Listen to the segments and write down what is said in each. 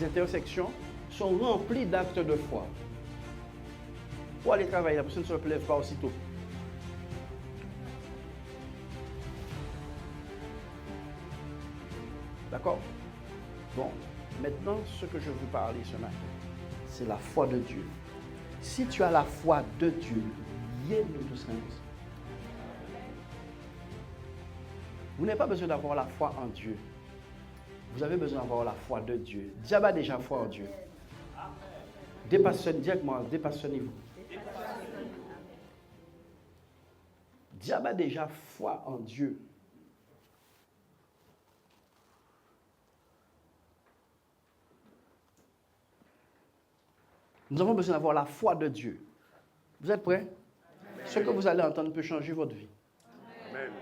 intersections sont remplies d'actes de foi. Pour aller travailler, la personne ne se lève pas aussitôt. D'accord? Bon, maintenant, ce que je veux parler ce matin, c'est la foi de Dieu. Si tu as la foi de Dieu, vous n'avez pas besoin d'avoir la foi en Dieu. Vous avez besoin d'avoir la foi de Dieu. Diable a déjà foi en Dieu. Dépassionnez-vous. Diable a déjà foi en Dieu. Nous avons besoin d'avoir la foi de Dieu. Vous êtes prêts? Ce que vous allez entendre peut changer votre vie. Amen.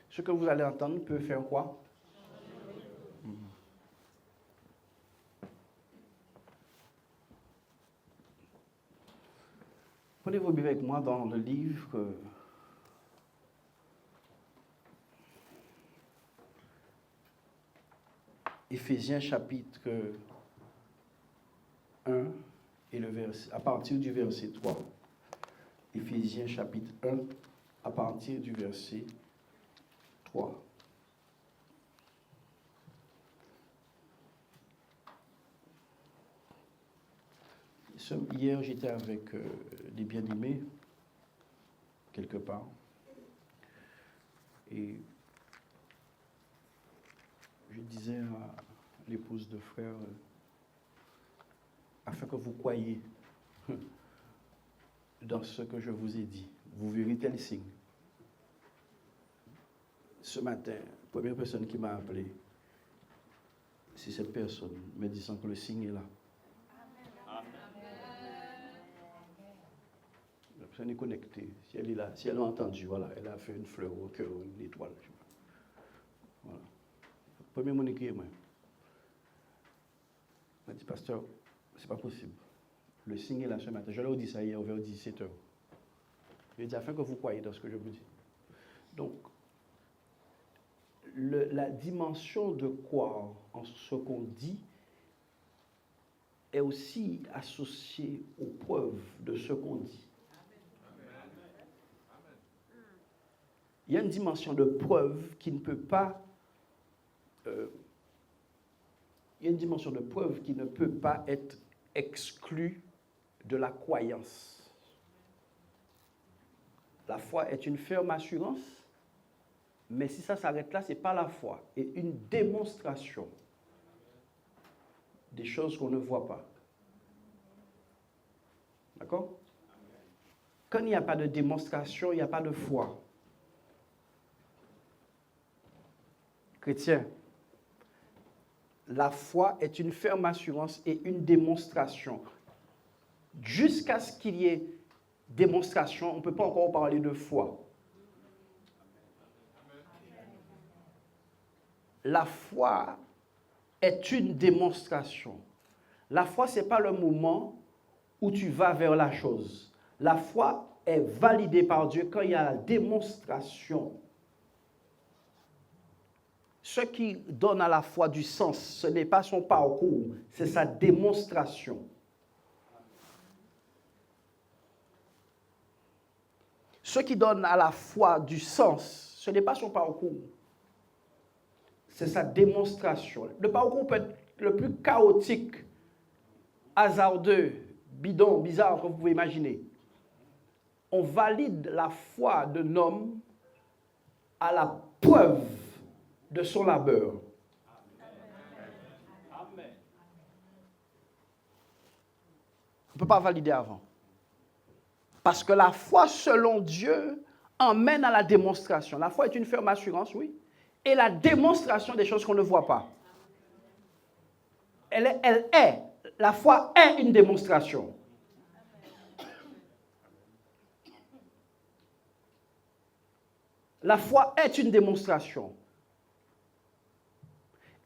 Ce que vous allez entendre peut faire quoi? Prenez vos Bibles avec moi dans le livre Éphésiens chapitre 1 et à partir du verset 3. Éphésiens chapitre 1 à partir du verset 3. Hier, j'étais avec des bien-aimés, quelque part, et je disais à l'épouse de frère, afin que vous croyiez dans ce que je vous ai dit, vous verrez tel signe. Ce matin, la première personne qui m'a appelé, c'est cette personne, me disant que le signe est là. La personne est connectée. Si elle est là, si elle a entendu, voilà, elle a fait une fleur au cœur, une étoile. Voilà. Premier mot écrit, moi. Il m'a dit, pasteur, c'est pas possible. Le signe est là ce matin. Je leur ai dit ça hier vers 17h. Il a dit, afin que vous croyiez dans ce que je vous dis. Donc, la dimension de croire en ce qu'on dit est aussi associée aux preuves de ce qu'on dit. Il y a une dimension de preuve qui ne peut pas être exclue de la croyance. La foi est une ferme assurance, mais si ça s'arrête là, ce n'est pas la foi, et une démonstration des choses qu'on ne voit pas. D'accord? Quand il n'y a pas de démonstration, il n'y a pas de foi. Chrétien, la foi est une ferme assurance et une démonstration. Jusqu'à ce qu'il y ait démonstration, on ne peut pas encore parler de foi. La foi est une démonstration. La foi, ce n'est pas le moment où tu vas vers la chose. La foi est validée par Dieu quand il y a la démonstration. Ce qui donne à la foi du sens, ce n'est pas son parcours, c'est sa démonstration. Ce qui donne à la foi du sens, ce n'est pas son parcours, c'est sa démonstration. Le parcours peut être le plus chaotique, hasardeux, bidon, bizarre que vous pouvez imaginer. On valide la foi d'un homme à la preuve de son labeur. Amen. On ne peut pas valider avant. Parce que la foi selon Dieu emmène à la démonstration. La foi est une ferme assurance, oui, et la démonstration des choses qu'on ne voit pas. La foi est une démonstration. La foi est une démonstration.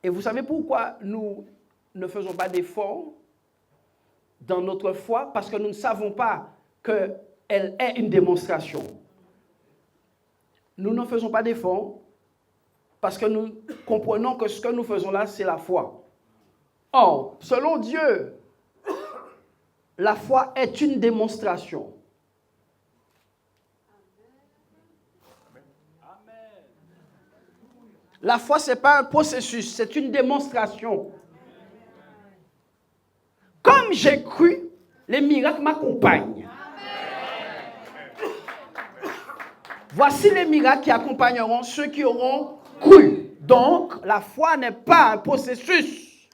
Et vous savez pourquoi nous ne faisons pas d'efforts dans notre foi? Parce que nous ne savons pas qu'elle est une démonstration. Nous ne faisons pas d'efforts parce que nous comprenons que ce que nous faisons là, c'est la foi. Or, selon Dieu, la foi est une démonstration. La foi, ce n'est pas un processus, c'est une démonstration. Comme j'ai cru, les miracles m'accompagnent. Voici les miracles qui accompagneront ceux qui auront cru. Donc, la foi n'est pas un processus,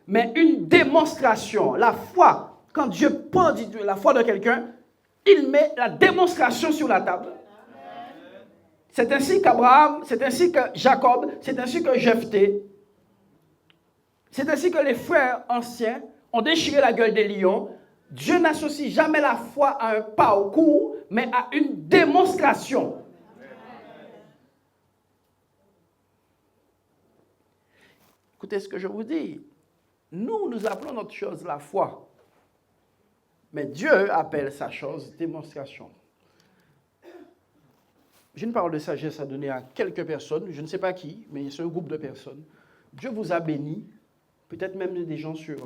mais une démonstration. La foi, quand Dieu prend la foi de quelqu'un, il met la démonstration sur la table. C'est ainsi qu'Abraham, c'est ainsi que Jacob, c'est ainsi que Jephthé, c'est ainsi que les frères anciens ont déchiré la gueule des lions. Dieu n'associe jamais la foi à un parcours, mais à une démonstration. Écoutez ce que je vous dis. Nous appelons notre chose la foi. Mais Dieu appelle sa chose démonstration. J'ai une parole de sagesse à donner à quelques personnes, je ne sais pas qui, mais c'est un groupe de personnes. Dieu vous a béni, peut-être même des gens sur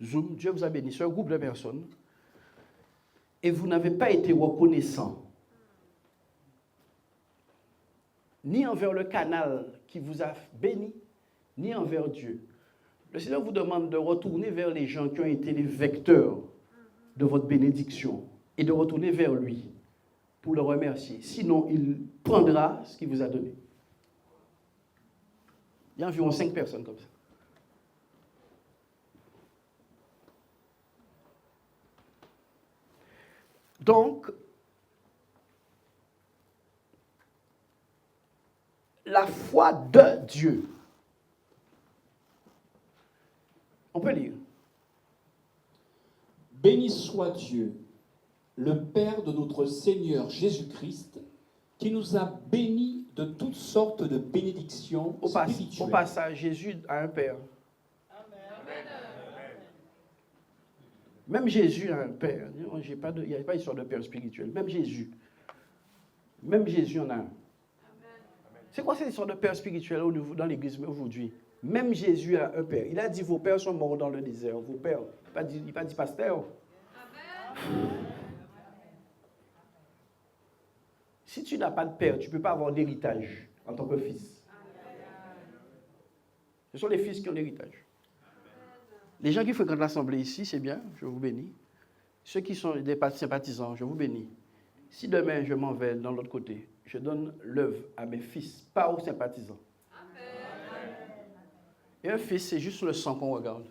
Zoom, Dieu vous a béni, c'est un groupe de personnes, et vous n'avez pas été reconnaissant, ni envers le canal qui vous a béni, ni envers Dieu. Le Seigneur vous demande de retourner vers les gens qui ont été les vecteurs de votre bénédiction, et de retourner vers lui pour le remercier. Sinon, il prendra ce qu'il vous a donné. Il y a environ 5 personnes comme ça. Donc, la foi de Dieu. On peut lire. Béni soit Dieu, le Père de notre Seigneur Jésus-Christ, qui nous a bénis de toutes sortes de bénédictions spirituelles. Au passage, Jésus a un Père. Amen. Même Jésus a un Père. Il n'y a pas d'histoire de Père spirituel. Même Jésus en a un. C'est quoi cette histoire de Père spirituel dans l'Église aujourd'hui? Même Jésus a un Père. Il a dit, vos pères sont morts dans le désert. Vos pères. Il n'a pas dit pasteur. Amen. Si tu n'as pas de père, tu ne peux pas avoir d'héritage en tant que fils. Ce sont les fils qui ont l'héritage. Les gens qui fréquentent l'assemblée ici, c'est bien, je vous bénis. Ceux qui sont des sympathisants, je vous bénis. Si demain je m'en vais dans l'autre côté, je donne l'œuvre à mes fils, pas aux sympathisants. Et un fils, c'est juste le sang qu'on regarde.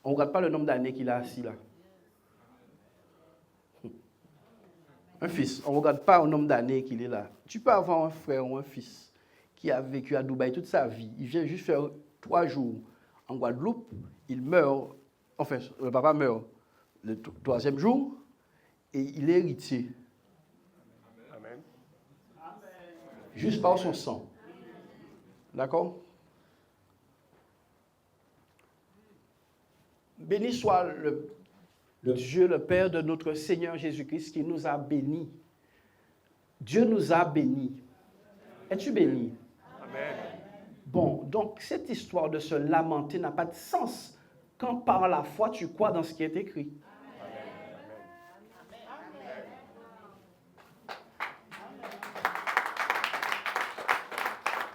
On ne regarde pas le nombre d'années qu'il a assis là. Un fils, on ne regarde pas au nombre d'années qu'il est là. Tu peux avoir un frère ou un fils qui a vécu à Dubaï toute sa vie. Il vient juste faire 3 jours en Guadeloupe. Il meurt, enfin, le papa meurt le 3e jour et il est héritier. Amen. Juste par son sang. D'accord? Béni soit le Dieu, le Père de notre Seigneur Jésus-Christ, qui nous a bénis. Dieu nous a bénis. Es-tu béni? Amen. Bon, donc cette histoire de se lamenter n'a pas de sens quand par la foi tu crois dans ce qui est écrit.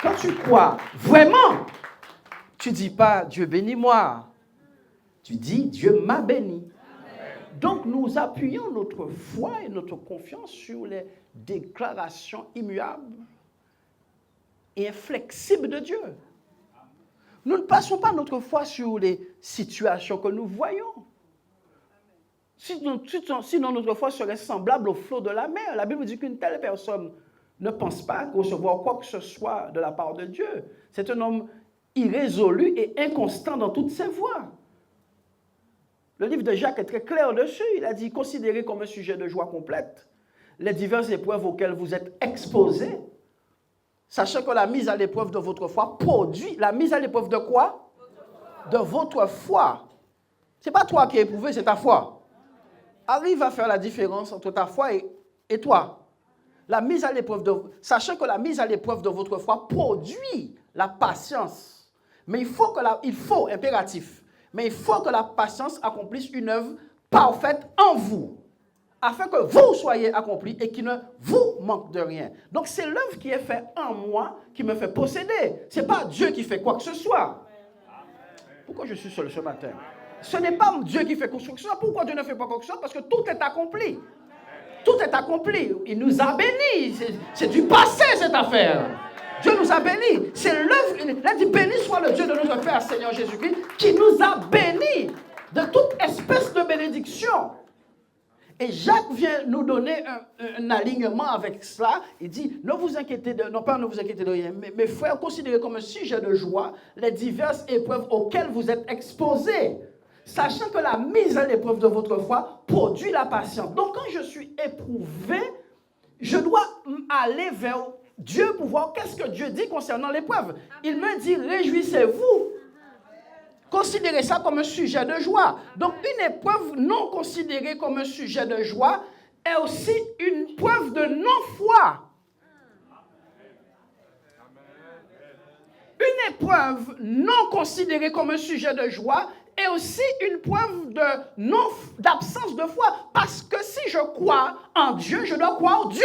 Quand tu crois vraiment, tu ne dis pas Dieu bénis-moi. Tu dis Dieu m'a béni. Donc, nous appuyons notre foi et notre confiance sur les déclarations immuables et inflexibles de Dieu. Nous ne passons pas notre foi sur les situations que nous voyons. Sinon, notre foi serait semblable au flot de la mer. La Bible dit qu'une telle personne ne pense pas recevoir quoi que ce soit de la part de Dieu. C'est un homme irrésolu et inconstant dans toutes ses voies. Le livre de Jacques est très clair dessus. Il a dit, considérez comme un sujet de joie complète les diverses épreuves auxquelles vous êtes exposés. Sachez que la mise à l'épreuve de votre foi produit. La mise à l'épreuve de quoi? De votre foi. Ce n'est pas toi qui es éprouvé, c'est ta foi. Arrive à faire la différence entre ta foi et toi. La mise à l'épreuve sachant que la mise à l'épreuve de votre foi produit la patience. Mais impératif, mais il faut que la patience accomplisse une œuvre parfaite en vous, afin que vous soyez accomplis et qu'il ne vous manque de rien. Donc c'est l'œuvre qui est faite en moi qui me fait posséder. Ce n'est pas Dieu qui fait quoi que ce soit. Pourquoi je suis seul ce matin? Ce n'est pas Dieu qui fait quoi que ce soit. Pourquoi Dieu ne fait pas quoi que ce soit? Parce que tout est accompli. Tout est accompli. Il nous a bénis. C'est du passé cette affaire. Dieu nous a bénis. C'est l'œuvre. Il a dit béni soit le Dieu de notre Père, Seigneur Jésus-Christ, qui nous a bénis de toute espèce de bénédiction. Et Jacques vient nous donner un alignement avec cela. Il dit, ne vous inquiétez de rien, mais frères, considérez comme un sujet de joie les diverses épreuves auxquelles vous êtes exposés, sachant que la mise à l'épreuve de votre foi produit la patience. Donc quand je suis éprouvé, je dois aller vers Dieu pour voir qu'est-ce que Dieu dit concernant l'épreuve. Il me dit, réjouissez-vous. Considérez ça comme un sujet de joie. Donc, une épreuve non considérée comme un sujet de joie est aussi une preuve de non-foi. Une épreuve non considérée comme un sujet de joie est aussi une preuve d'absence de foi. Parce que si je crois en Dieu, je dois croire en Dieu.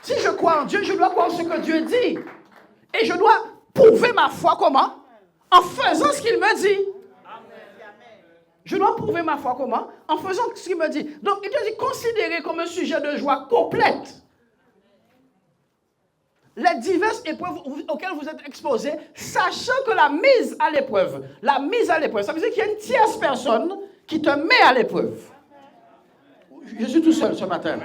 Si je crois en Dieu, je dois croire ce que Dieu dit. Et je dois prouver ma foi comment? En faisant ce qu'il me dit. Je dois prouver ma foi comment? En faisant ce qu'il me dit. Donc, il te dit, considérez comme un sujet de joie complète les diverses épreuves auxquelles vous êtes exposés, sachant que la mise à l'épreuve, ça veut dire qu'il y a une tierce personne qui te met à l'épreuve. Je suis tout seul ce matin.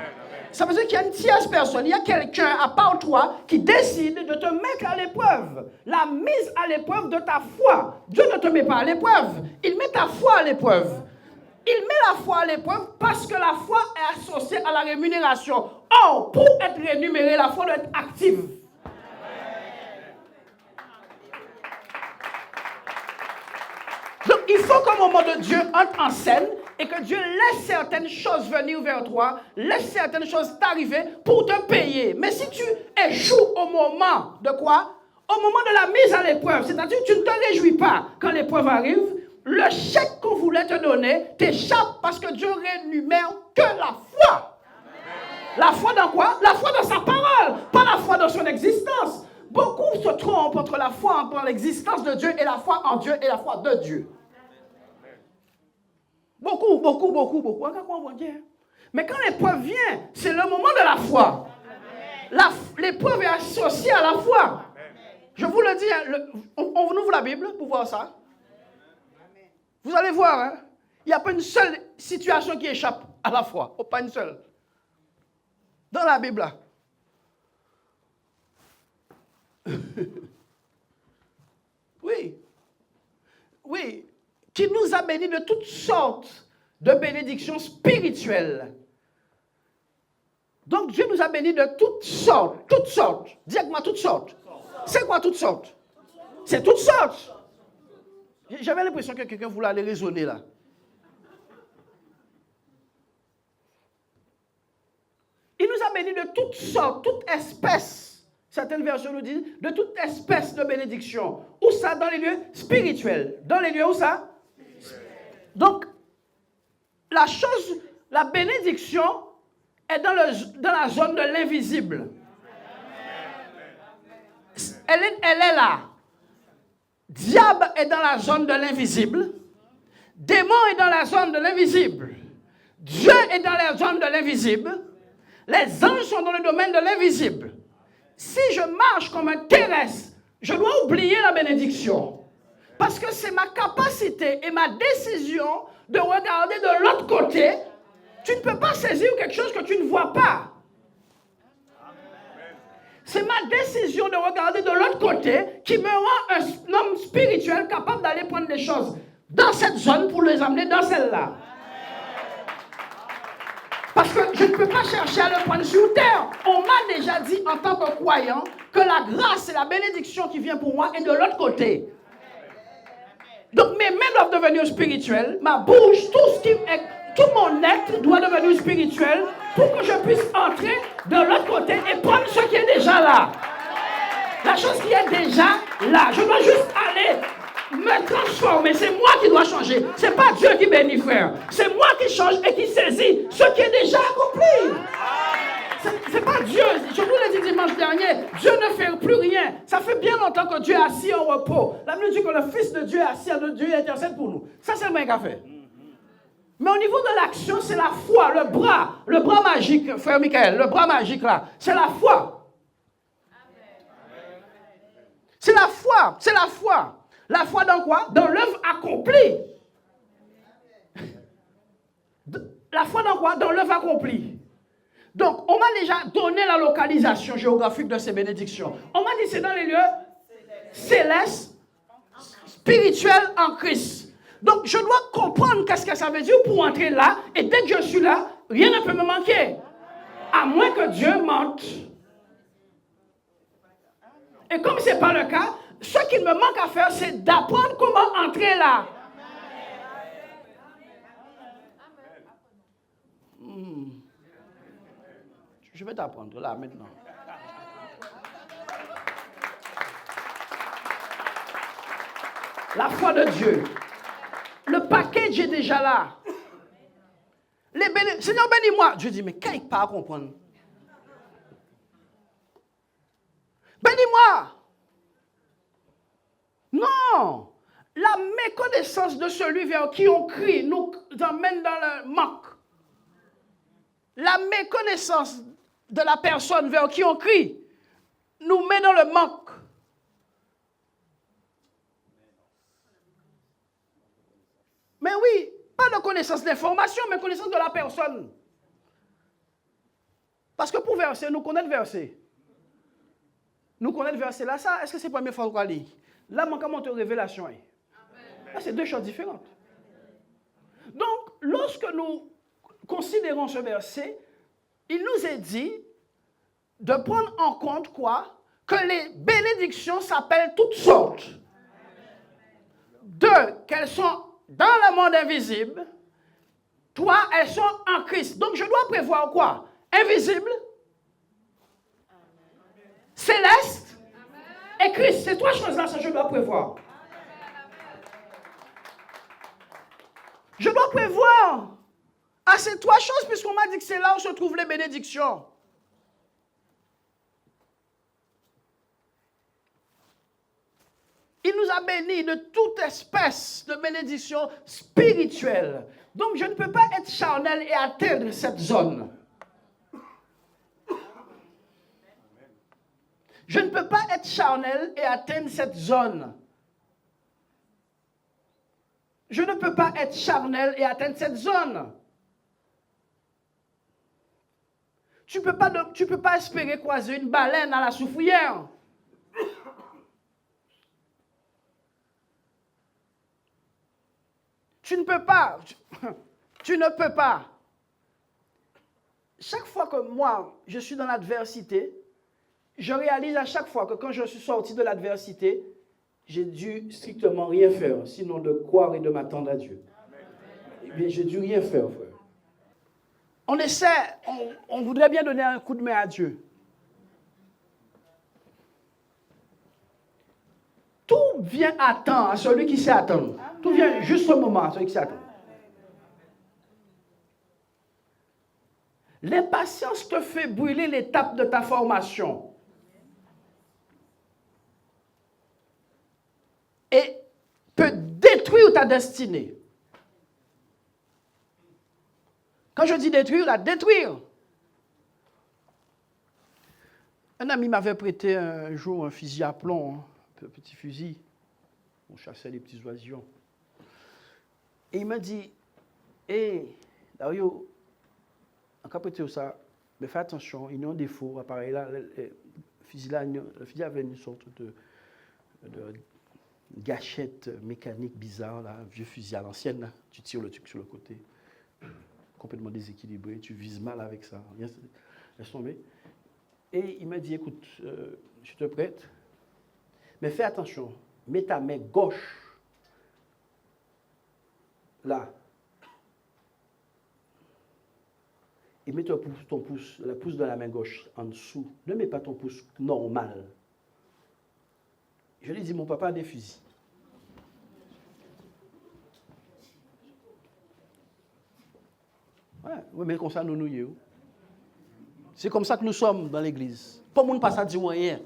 Ça veut dire qu'il y a une tierce personne, il y a quelqu'un à part toi qui décide de te mettre à l'épreuve. La mise à l'épreuve de ta foi. Dieu ne te met pas à l'épreuve, il met ta foi à l'épreuve. Il met la foi à l'épreuve parce que la foi est associée à la rémunération. Or, pour être rémunérée, la foi doit être active. Donc, il faut qu'au moment de Dieu entre en scène et que Dieu laisse certaines choses venir vers toi, laisse certaines choses t'arriver pour te payer. Mais si tu échoues au moment de quoi? Au moment de la mise à l'épreuve, c'est-à-dire que tu ne te réjouis pas quand l'épreuve arrive, le chèque qu'on voulait te donner t'échappe parce que Dieu rémunère que la foi. La foi dans quoi? La foi dans sa parole, pas la foi dans son existence. Beaucoup se trompent entre la foi en l'existence de Dieu et la foi en Dieu et la foi de Dieu. Beaucoup. Mais quand l'épreuve vient, c'est le moment de la foi. L'épreuve est associée à la foi. Je vous le dis, on ouvre la Bible pour voir ça. Vous allez voir, hein, il n'y a pas une seule situation qui échappe à la foi. Oh, pas une seule. Dans la Bible, là. Oui, qui nous a bénis de toutes sortes de bénédictions spirituelles. Donc Dieu nous a bénis de toutes sortes. Dis avec moi toutes sortes. C'est quoi toutes sortes? C'est toutes sortes. J'avais l'impression que quelqu'un voulait aller raisonner là. Il nous a bénis de toutes sortes, toutes espèces. Certaines versions nous disent de toute espèce de bénédiction. Où ça? Dans les lieux spirituels. Dans les lieux où ça? Donc, la bénédiction est dans la zone de l'invisible. Elle est là. Diable est dans la zone de l'invisible. Démon est dans la zone de l'invisible. Dieu est dans la zone de l'invisible. Les anges sont dans le domaine de l'invisible. Si je marche comme un terrestre, je dois oublier la bénédiction. Parce que c'est ma capacité et ma décision de regarder de l'autre côté. Tu ne peux pas saisir quelque chose que tu ne vois pas. C'est ma décision de regarder de l'autre côté qui me rend un homme spirituel capable d'aller prendre des choses dans cette zone pour les amener dans celle-là. Parce que je ne peux pas chercher à le prendre sur terre. On m'a déjà dit en tant que croyant que la grâce et la bénédiction qui vient pour moi est de l'autre côté. Donc mes mains doivent devenir spirituelles, ma bouche, tout ce qui est Tout mon être doit devenir spirituel pour que je puisse entrer de l'autre côté et prendre ce qui est déjà là. La chose qui est déjà là. Je dois juste aller me transformer. C'est moi qui dois changer. Ce n'est pas Dieu qui bénit, frère. C'est moi qui change et qui saisit ce qui est déjà accompli. Ce n'est pas Dieu. Je vous l'ai dit dimanche dernier. Dieu ne fait plus rien. Ça fait bien longtemps que Dieu est assis en repos. La Bible dit que le Fils de Dieu est assis, Dieu intercède pour nous. Ça, c'est le même qu'a fait. Mais au niveau de l'action, c'est la foi, le bras magique, frère Michael, le bras magique là, c'est la foi. C'est la foi, c'est la foi. La foi dans quoi? Dans l'œuvre accomplie. La foi dans quoi? Dans l'œuvre accomplie. Donc, on m'a déjà donné la localisation géographique de ces bénédictions. On m'a dit c'est dans les lieux célestes, spirituels en Christ. Donc, je dois comprendre qu'est-ce que ça veut dire pour entrer là. Et dès que je suis là, rien ne peut me manquer. À moins que Dieu mente. Et comme ce n'est pas le cas, ce qu'il me manque à faire, c'est d'apprendre comment entrer là. Je vais t'apprendre là maintenant. La foi de Dieu. Le package est déjà là. Seigneur, bénis-moi. Dieu dit, mais qu'est-ce qu'il pas à comprendre? Bénis-moi. Non. La méconnaissance de celui vers qui on crie nous emmène dans le manque. La méconnaissance de la personne vers qui on crie nous met dans le manque. Mais oui, pas de connaissance d'information, mais connaissance de la personne. Parce que pour verser, nous connaissons verser. Nous connaissons verser là, ça, est-ce que c'est la première fois qu'on lit? Là, manquement de révélation. Là, c'est deux choses différentes. Donc, lorsque nous considérons ce verset, il nous est dit de prendre en compte quoi? Que les bénédictions s'appellent toutes sortes. Deux, qu'elles sont dans le monde invisible. Trois, elles sont en Christ. Donc, je dois prévoir quoi? Invisible, céleste et Christ. Ces trois choses-là, ça je dois prévoir. Je dois prévoir à ces trois choses, puisqu'on m'a dit que c'est là où se trouvent les bénédictions. Il nous a bénis de toute espèce de bénédiction spirituelle. Donc, je ne peux pas être charnel et atteindre cette zone. Je ne peux pas être charnel et atteindre cette zone. Je ne peux pas être charnel et atteindre cette zone. Tu ne peux pas espérer croiser une baleine à la soufrière. Tu ne peux pas. Tu ne peux pas. Chaque fois que moi, je suis dans l'adversité, je réalise à chaque fois que quand je suis sorti de l'adversité, j'ai dû strictement rien faire, sinon de croire et de m'attendre à Dieu. Eh bien, j'ai dû rien faire, frère. On essaie, on voudrait bien donner un coup de main à Dieu. Tout vient à temps à celui qui sait attendre. Tout vient juste au moment à celui qui sait attendre. L'impatience te fait brûler l'étape de ta formation. Et peut détruire ta destinée. Quand je dis détruire, la détruire. Un ami m'avait prêté un jour un fusil à plomb, un petit fusil. On chassait les petits oisillons. Et il m'a dit, hé, Dario, en cas prêté ça, mais fais attention, il y a un défaut, appareil là, le fusil avait une sorte de gâchette mécanique bizarre, là, un vieux fusil à l'ancienne, là. Tu tires le truc sur le côté, complètement déséquilibré, tu vises mal avec ça. Laisse tomber. Et il m'a dit, écoute, je te prête, mais fais attention, mets ta main gauche là. et mets ton pouce, le pouce de la main gauche en dessous. Ne mets pas ton pouce normal. Je lui dis, mon papa a des fusils. Ouais, oui, mais comme ça, nous nous. C'est comme ça que nous sommes dans l'église. Pas monde passe à dire rien.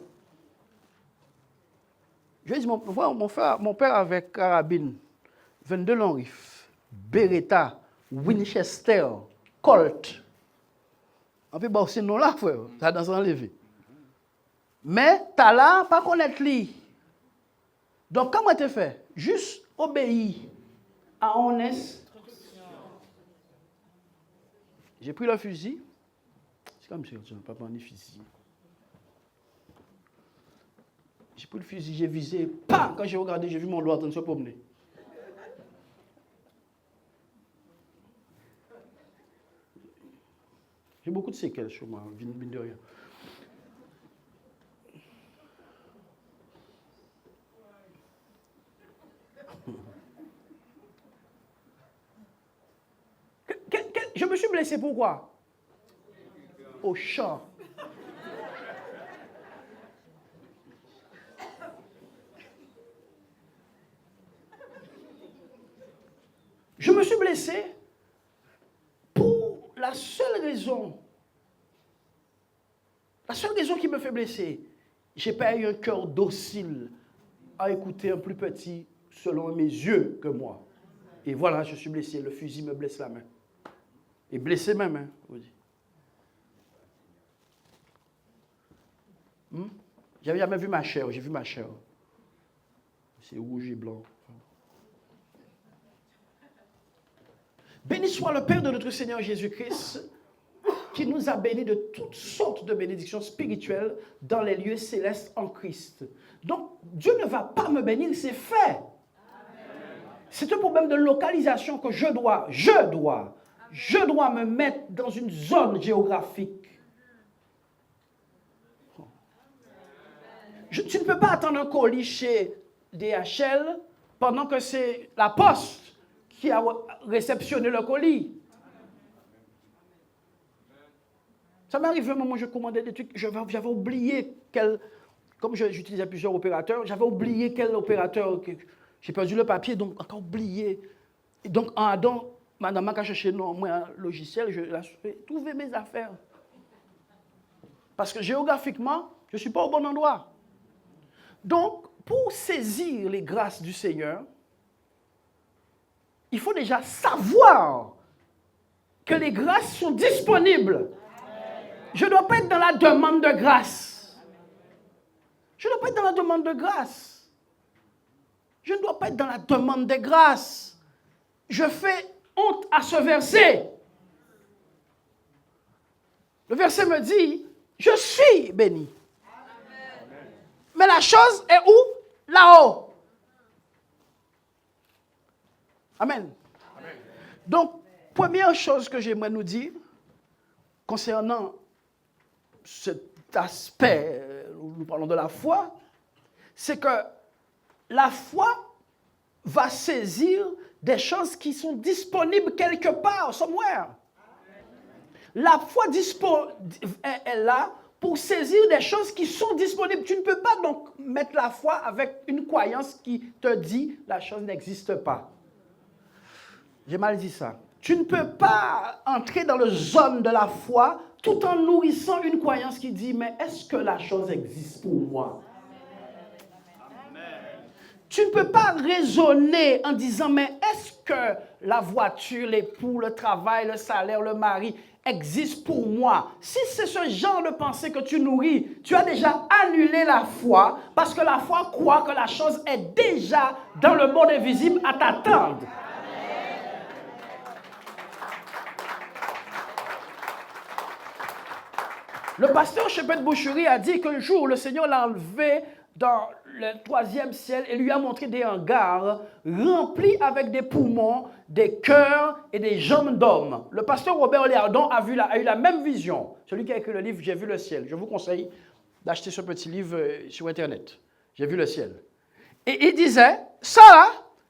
Je lui dis, mon père avec carabine, 22 longs rifles, Beretta, Winchester, Colt. On peut bosser non là, frère. Ça dans enlever. Mais t'as là, pas connaître lui. Donc, comment tu fais? Juste obéir à honnête. J'ai pris le fusil. C'est comme si je ne peux pas prendre le fusil. J'ai pris le fusil, j'ai visé. Pam! Quand j'ai regardé, j'ai vu mon doigt en train de se promener. J'ai beaucoup de séquelles sur moi, mine de rien. Je me suis blessé pourquoi? Au champ. Je me suis blessé pour la seule raison qui me fait blesser. Je n'ai pas eu un cœur docile à écouter un plus petit selon mes yeux que moi. Et voilà, je suis blessé. Le fusil me blesse la main. Et blessé ma main. J'avais jamais vu ma chair. J'ai vu ma chair. C'est rouge et blanc. Béni soit le Père de notre Seigneur Jésus-Christ, qui nous a bénis de toutes sortes de bénédictions spirituelles dans les lieux célestes en Christ. Donc, Dieu ne va pas me bénir, c'est fait. C'est un problème de localisation que je dois me mettre dans une zone géographique. Tu ne peux pas attendre un colis chez DHL pendant que c'est la poste qui a réceptionné le colis. Ça m'est arrivé un moment où je commandais des trucs, j'avais oublié comme j'utilisais plusieurs opérateurs, j'avais oublié quel opérateur, j'ai perdu le papier, donc encore oublié. Et donc, madame a cherché un logiciel, je l'ai trouvé mes affaires. Parce que géographiquement, je ne suis pas au bon endroit. Donc, pour saisir les grâces du Seigneur, il faut déjà savoir que les grâces sont disponibles. Je ne dois pas être dans la demande de grâce. Je ne dois pas être dans la demande de grâce. Je ne dois pas être dans la demande de grâce. Je fais honte à ce verset. Le verset me dit, je suis béni. Mais la chose est où? Là-haut. Amen. Amen. Donc, première chose que j'aimerais nous dire concernant cet aspect, nous parlons de la foi, c'est que la foi va saisir des choses qui sont disponibles quelque part, somewhere. La foi est là pour saisir des choses qui sont disponibles. Tu ne peux pas donc mettre la foi avec une croyance qui te dit la chose n'existe pas. J'ai mal dit ça. Tu ne peux pas entrer dans la zone de la foi tout en nourrissant une croyance qui dit mais est-ce que la chose existe pour moi? Tu ne peux pas raisonner en disant mais est-ce que la voiture, l'époux, le travail, le salaire, le mari existe pour moi? Si c'est ce genre de pensée que tu nourris, tu as déjà annulé la foi parce que la foi croit que la chose est déjà dans le monde invisible à t'attendre. Le pasteur Shepard Boucherie a dit qu'un jour, le Seigneur l'a enlevé dans le 3e ciel et lui a montré des hangars remplis avec des poumons, des cœurs et des jambes d'hommes. Le pasteur Robert Léardon a eu la même vision. Celui qui a écrit le livre « J'ai vu le ciel ». Je vous conseille d'acheter ce petit livre sur Internet. « J'ai vu le ciel ». Et il disait, ça là,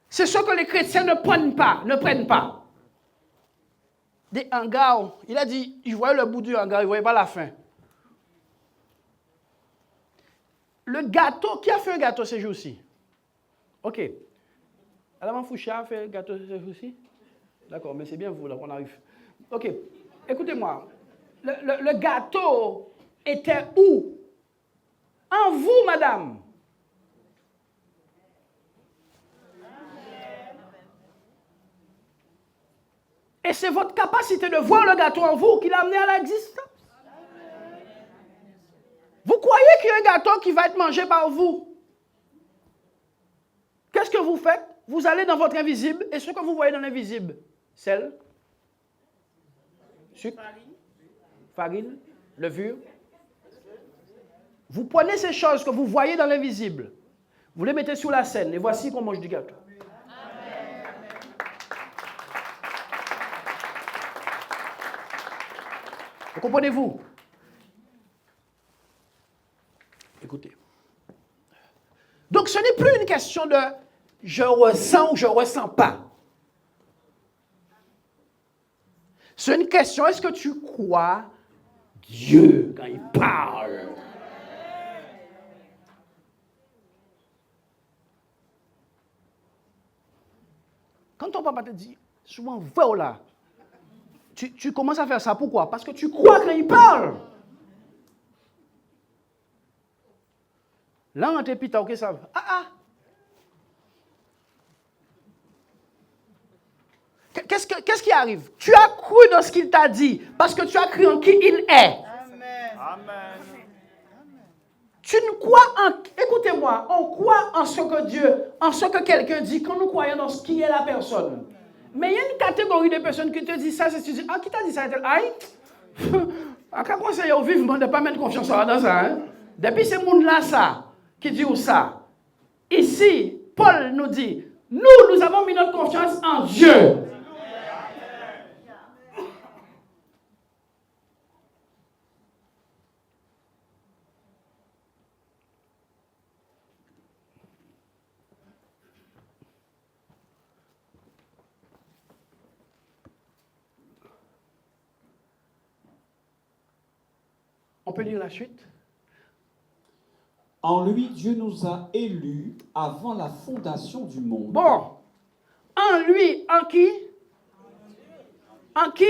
c'est ce que les chrétiens ne prennent pas. des hangars. Il a dit, il voyait le bout du hangar, il ne voyait pas la fin. Le gâteau, qui a fait un gâteau ces jours-ci? Ok. Alain Foucha a fait un gâteau ces jours-ci? D'accord, mais c'est bien vous là qu'on arrive. Ok. Écoutez-moi. Le gâteau était où? En vous, madame. Et c'est votre capacité de voir le gâteau en vous qui l'a amené à l'existence. Vous croyez qu'il y a un gâteau qui va être mangé par vous? Qu'est-ce que vous faites? Vous allez dans votre invisible et ce que vous voyez dans l'invisible, sel, sucre, farine, levure. Vous prenez ces choses que vous voyez dans l'invisible, vous les mettez sur la scène et voici qu'on mange du gâteau. Vous comprenez-vous? Écoutez. Donc ce n'est plus une question de je ressens ou je ne ressens pas. C'est une question, est-ce que tu crois Dieu quand il parle? Quand ton papa te dit, souvent, voilà, tu commences à faire ça, pourquoi? Parce que tu crois quand il parle. Là, on te pita, ok, ça va. Qu'est-ce qui arrive? Tu as cru dans ce qu'il t'a dit, parce que tu as cru en qui il est. Amen. Tu ne crois en... Écoutez-moi, on croit en ce que Dieu, en ce que quelqu'un dit, quand nous croyons dans ce qui est la personne. Mais il y a une catégorie de personnes qui te disent ça, c'est tu dis, qui t'a dit ça? Aïe, à quel conseil au vivement de ne pas mettre confiance dans ça, hein? Depuis ces mondes-là, ça, qui dit ça. Ici, Paul nous dit, nous avons mis notre confiance en Dieu. On peut lire la suite? En lui, Dieu nous a élus avant la fondation du monde. Bon. En lui, en qui? En qui?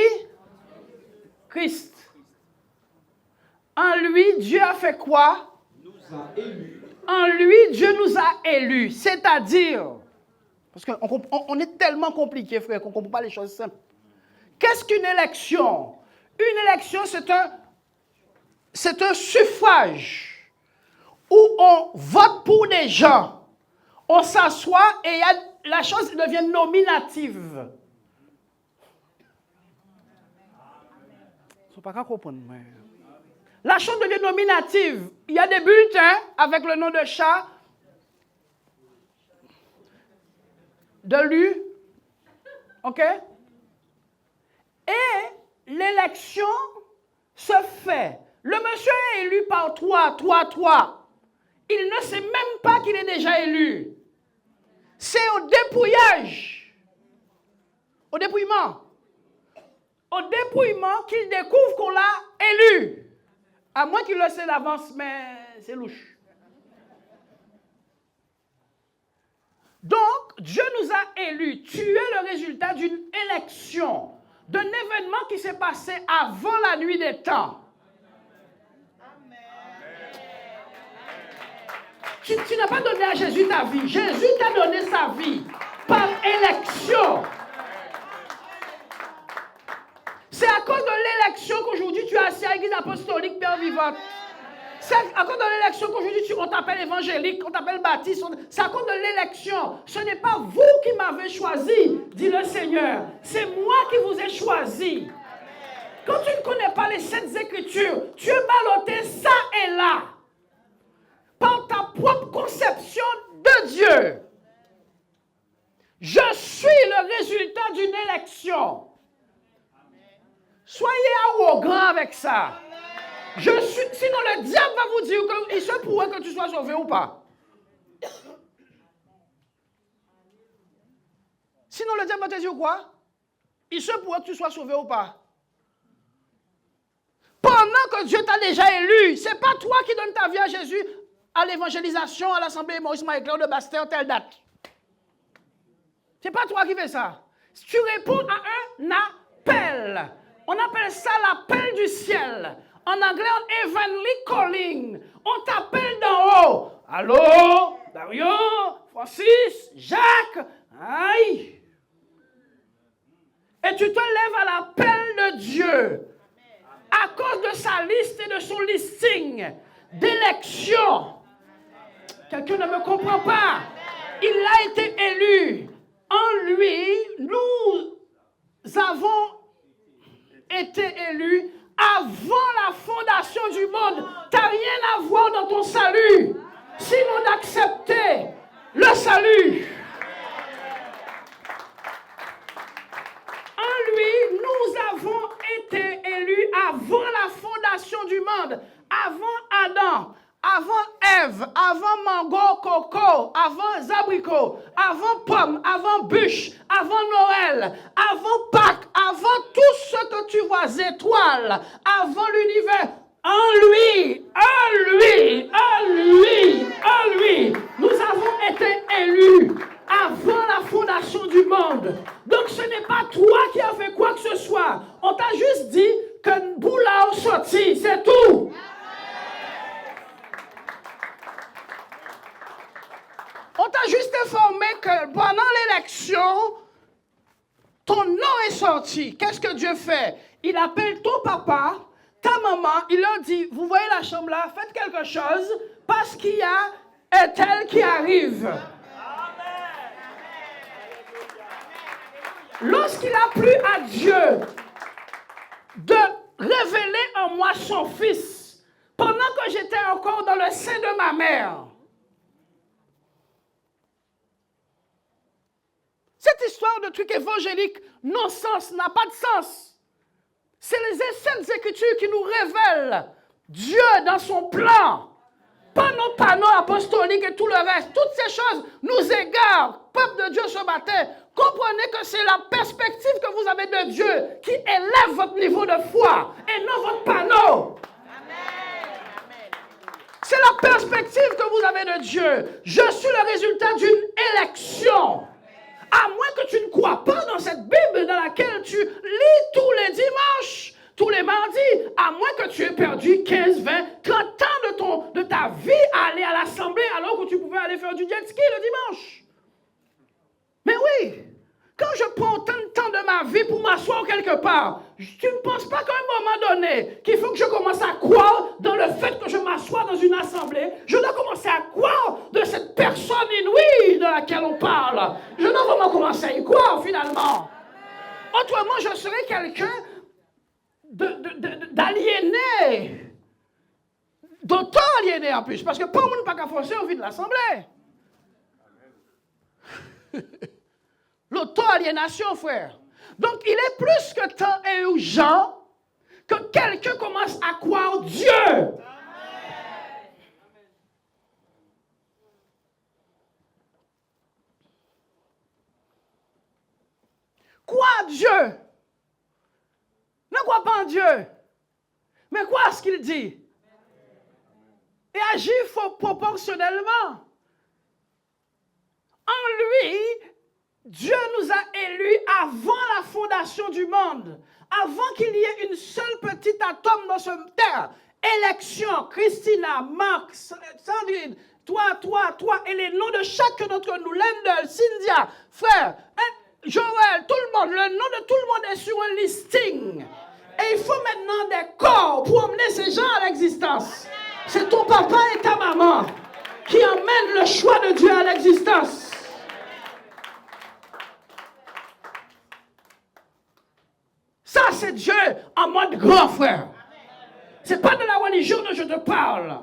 Christ. En lui, Dieu a fait quoi? Nous a élus. En lui, Dieu nous a élus. C'est-à-dire, parce qu'on est tellement compliqué, frère, qu'on ne comprend pas les choses simples. Qu'est-ce qu'une élection? Une élection, c'est un suffrage où on vote pour des gens. On s'assoit et la chose devient nominative. Il ne faut pas comprendre. La chose devient nominative. Il y a des bulletins avec le nom de chat, de lui. OK? Et l'élection se fait. Le monsieur est élu par 3. Il ne sait même pas qu'il est déjà élu. C'est au dépouillage. Au dépouillement. Au dépouillement qu'il découvre qu'on l'a élu. À moins qu'il le sait d'avance, mais c'est louche. Donc, Dieu nous a élus. Tu es le résultat d'une élection, d'un événement qui s'est passé avant la nuit des temps. Tu n'as pas donné à Jésus ta vie. Jésus t'a donné sa vie par élection. C'est à cause de l'élection qu'aujourd'hui tu es assis à l'Église apostolique Père vivante. C'est à cause de l'élection qu'aujourd'hui on t'appelle évangélique, on t'appelle baptiste. C'est à cause de l'élection. Ce n'est pas vous qui m'avez choisi, dit le Seigneur. C'est moi qui vous ai choisi. Quand tu ne connais pas les Saintes Écritures, tu es ballotté ça et là. Par ta propre conception de Dieu. Je suis le résultat d'une élection. Soyez arrogants avec ça. Sinon le diable va vous dire qu'il se pourrait que tu sois sauvé ou pas. Sinon le diable va te dire quoi? il se pourrait que tu sois sauvé ou pas. Pendant que Dieu t'a déjà élu, ce n'est pas toi qui donnes ta vie à Jésus à l'évangélisation, à l'Assemblée Maurice Marie-Claire de Bastère, telle date. Ce n'est pas toi qui fais ça. Tu réponds à un appel. On appelle ça l'appel du ciel. En anglais, heavenly calling. On t'appelle d'en haut. Allô, Dario, Francis, Jacques. Aïe. Et tu te lèves à l'appel de Dieu. À cause de sa liste et de son listing d'élection. Quelqu'un ne me comprend pas. Il a été élu. En lui, nous avons été élus avant la fondation du monde. Tu n'as rien à voir dans ton salut, sinon d'accepter le salut. En lui, nous avons été élus avant la fondation du monde, avant Adam, avant Ève, avant mango, coco, avant abricot, avant pomme, avant bûche, avant Noël, avant Pâques, avant tout ce que tu vois, étoiles, avant l'univers. En lui, nous avons été élus avant la fondation du monde. Donc ce n'est pas toi qui as fait quoi que ce soit. On t'a juste dit que Boula a sorti, c'est tout. On t'a juste informé que pendant l'élection, ton nom est sorti. Qu'est-ce que Dieu fait? Il appelle ton papa, ta maman, il leur dit, vous voyez la chambre là, faites quelque chose parce qu'il y a un tel qui arrive. Lorsqu'il a plu à Dieu de révéler en moi son fils, pendant que j'étais encore dans le sein de ma mère, cette histoire de truc évangélique, non-sens, n'a pas de sens. C'est les Saintes Écritures qui nous révèlent Dieu dans son plan. Pas nos panneaux apostoliques et tout le reste. Toutes ces choses nous égarent. Peuple de Dieu ce matin, comprenez que c'est la perspective que vous avez de Dieu qui élève votre niveau de foi et non votre panneau. C'est la perspective que vous avez de Dieu. Je suis le résultat d'une élection. À moins que tu ne crois pas dans cette Bible dans laquelle tu lis tous les dimanches, tous les mardis, à moins que tu aies perdu 15, 20, 30 ans de ta vie à aller à l'assemblée alors que tu pouvais aller faire du jet ski le dimanche. Mais oui, quand je prends autant de temps de ma vie pour m'asseoir quelque part, tu ne penses pas qu'à un moment donné, qu'il faut que je commence à croire dans le fait que je m'assois dans une assemblée, je dois commencer à croire de cette personne inouïe de laquelle on parle. Je dois vraiment commencer à y croire finalement. Autrement, je serais quelqu'un d'aliéné, d'autant aliéné en plus, parce que pas le monde n'a pas qu'à forcer au vide de l'assemblée. L'auto-aliénation, frère. Donc, il est plus que temps et urgent que quelqu'un commence à croire Dieu. Amen. Crois Dieu. Ne crois pas en Dieu. Mais crois ce qu'il dit. Et agis proportionnellement. En lui, Dieu nous a élus avant la fondation du monde, avant qu'il y ait une seule petite atome dans ce terre. Élection, Christina, Marc, Sandrine, toi, et les noms de chacun d'entre nous, Lendl, Cynthia, frère, Joël, tout le monde, le nom de tout le monde est sur un listing. Et il faut maintenant des corps pour emmener ces gens à l'existence. C'est ton papa et ta maman qui emmènent le choix de Dieu à l'existence. Ça, c'est Dieu en mode grand frère. Ce n'est pas de la religion dont je te parle.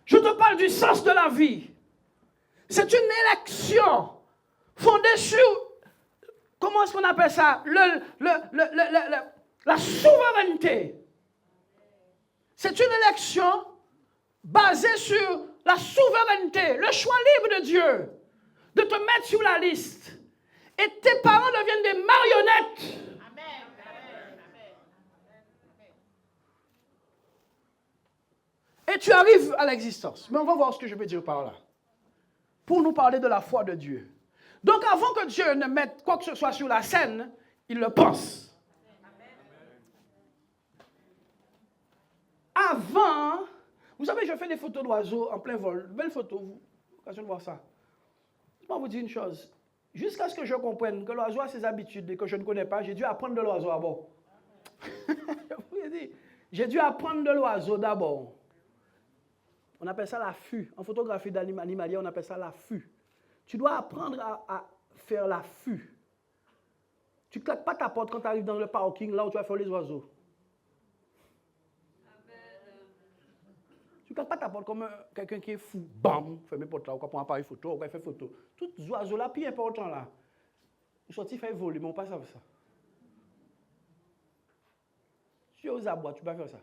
Je te parle du sens de la vie. C'est une élection fondée sur, comment est-ce qu'on appelle ça? La souveraineté. C'est une élection basée sur la souveraineté, le choix libre de Dieu, de te mettre sur la liste. Et tes parents deviennent des marionnettes. Et tu arrives à l'existence. Mais on va voir ce que je veux dire par là. Pour nous parler de la foi de Dieu. Donc avant que Dieu ne mette quoi que ce soit sur la scène, il le pense. Avant, vous savez, je fais des photos d'oiseaux en plein vol. Belle photo, vous. Occasion de voir ça. Je vais vous dire une chose. Jusqu'à ce que je comprenne que l'oiseau a ses habitudes et que je ne connais pas, j'ai dû apprendre de l'oiseau d'abord. Je vous ai dit, j'ai dû apprendre de l'oiseau d'abord. On appelle ça l'affût. En photographie animalière, on appelle ça l'affût. Tu dois apprendre à faire l'affût. Tu ne claques pas ta porte quand tu arrives dans le parking, là où tu vas faire les oiseaux. Tu ne claques pas ta porte comme quelqu'un qui est fou. Bam, ferme porte là, ou pour un appareil photo, ou pour faire photo. Tous les oiseaux là, plus important là. Ils sont faire voler, mais on passe à ça. Tu es aux abois, tu ne peux pas faire ça.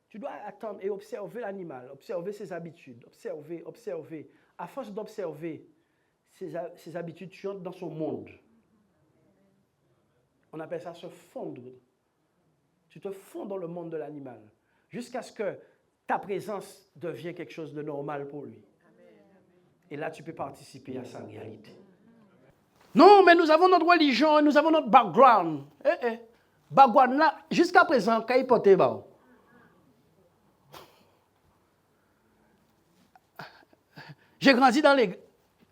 Tu dois attendre et observer l'animal, observer ses habitudes, observer. À force d'observer ses habitudes, tu entres dans son monde. On appelle ça se fondre. Tu te fonds dans le monde de l'animal jusqu'à ce que ta présence devienne quelque chose de normal pour lui. Et là, tu peux participer à sa réalité. Non, mais nous avons notre religion, nous avons notre background. Background là, jusqu'à présent, quand il portait, j'ai grandi dans les...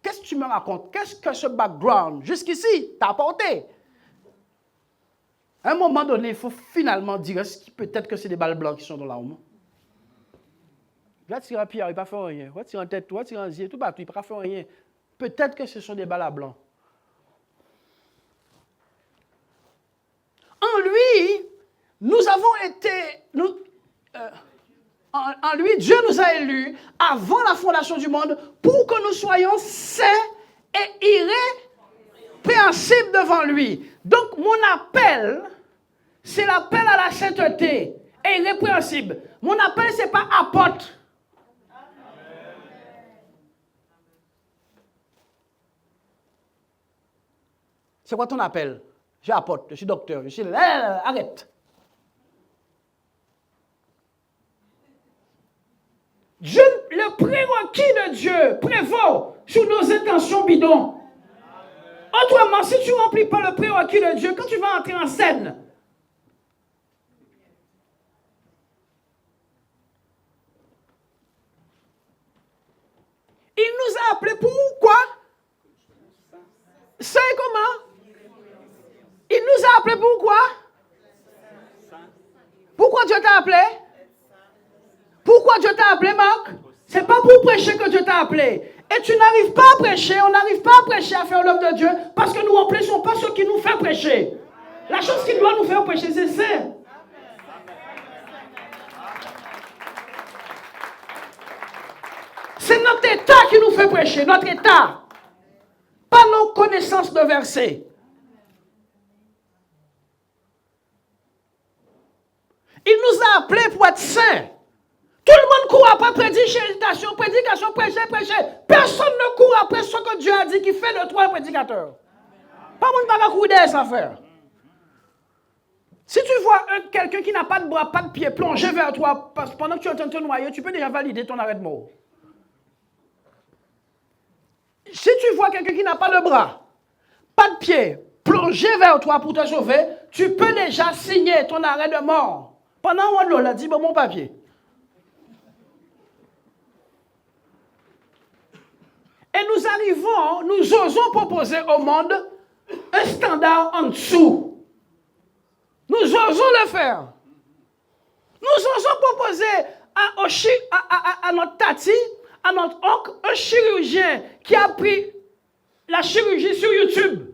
Qu'est-ce que tu me racontes? Qu'est-ce que ce background, jusqu'ici, t'a apporté? À un moment donné, il faut finalement dire, est-ce que peut-être que c'est des balles blancs qui sont dans l'arme? Là, tu tires un pierre, il ne va pas faire rien. Tu tires en tête, tu tires en zier, tout partout, il ne va pas faire rien. Peut-être que ce sont des balles à blanc. En lui, nous avons été... En lui, Dieu nous a élus avant la fondation du monde pour que nous soyons saints et irrépréhensibles devant lui. Donc, mon appel, c'est l'appel à la sainteté et irrépréhensible. Mon appel, ce n'est pas apôtre. C'est quoi ton appel? Je suis apôtre, je suis docteur, je suis... Arrête. Dieu, le prérequis de Dieu prévaut sur nos intentions bidons. Autrement, si tu ne remplis pas le prérequis de Dieu, quand tu vas entrer en scène, il nous a appelés pourquoi? C'est comment? Il nous a appelés pourquoi? Pourquoi Dieu t'a appelé? Pourquoi Dieu t'a appelé, Marc? Ce n'est pas pour prêcher que Dieu t'a appelé. Et tu n'arrives pas à prêcher, on n'arrive pas à prêcher, à faire l'œuvre de Dieu, parce que nous ne remplissons pas ce qui nous fait prêcher. La chose qui doit nous faire prêcher, c'est ça. C'est notre état qui nous fait prêcher, notre état. Pas nos connaissances de versets. Il nous a appelés pour être saints. Tout le monde court après prédication, prêcher. Personne ne court après ce que Dieu a dit qui fait de toi un prédicateur. Pas monde ne va courir derrière ça faire. Si tu vois quelqu'un qui n'a pas de bras, pas de pied, plonger vers toi pendant que tu es en train de te noyer, tu peux déjà valider ton arrêt de mort. Si tu vois quelqu'un qui n'a pas de bras, pas de pied, plonger vers toi pour te sauver, tu peux déjà signer ton arrêt de mort. Pendant qu'on l'a dit, bon, mon papier. Et nous osons proposer au monde un standard en dessous. Nous osons le faire. Nous osons proposer à notre tati, à notre oncle, un chirurgien qui a pris la chirurgie sur YouTube.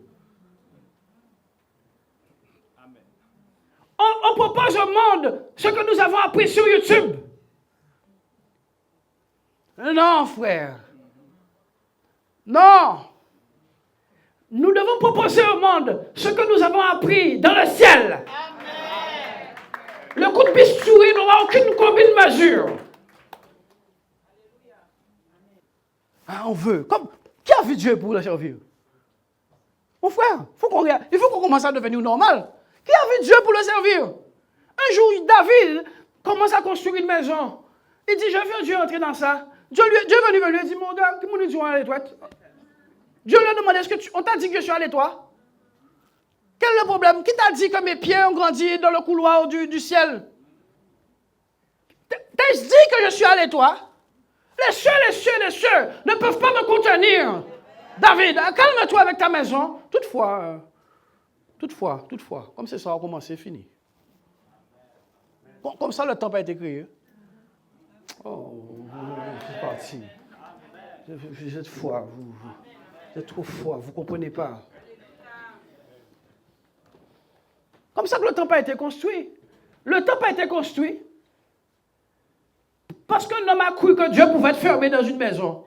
On propose au monde ce que nous avons appris sur YouTube. Non, frère. Non. Nous devons proposer au monde ce que nous avons appris dans le ciel. Amen. Le coup de bistouri n'aura aucune combine mesure. Ah, on veut. Qui a vu Dieu pour le servir? Mon frère, il faut qu'on commence à devenir normal. Qui a vu Dieu pour le servir? Un jour, David commence à construire une maison. Il dit, je veux Dieu entrer dans ça. Dieu est venu lui dire, mon gars, qui m'a dit à l'étoile? Dieu lui a demandé, on t'a dit que je suis à l'étoile? Quel est le problème? Qui t'a dit que mes pieds ont grandi dans le couloir du ciel? T'as-je dit que je suis à l'étoile? Les cieux ne peuvent pas me contenir. David, calme-toi avec ta maison. Toutefois, comme c'est ça a commencé, fini. Comme ça, le temps n'a pas été créé. Oh, c'est parti. Vous êtes froid, vous êtes trop froid, vous ne comprenez pas. Comme ça que le temple a été construit. Le temple a été construit parce qu'un homme a cru que Dieu pouvait être fermé dans une maison.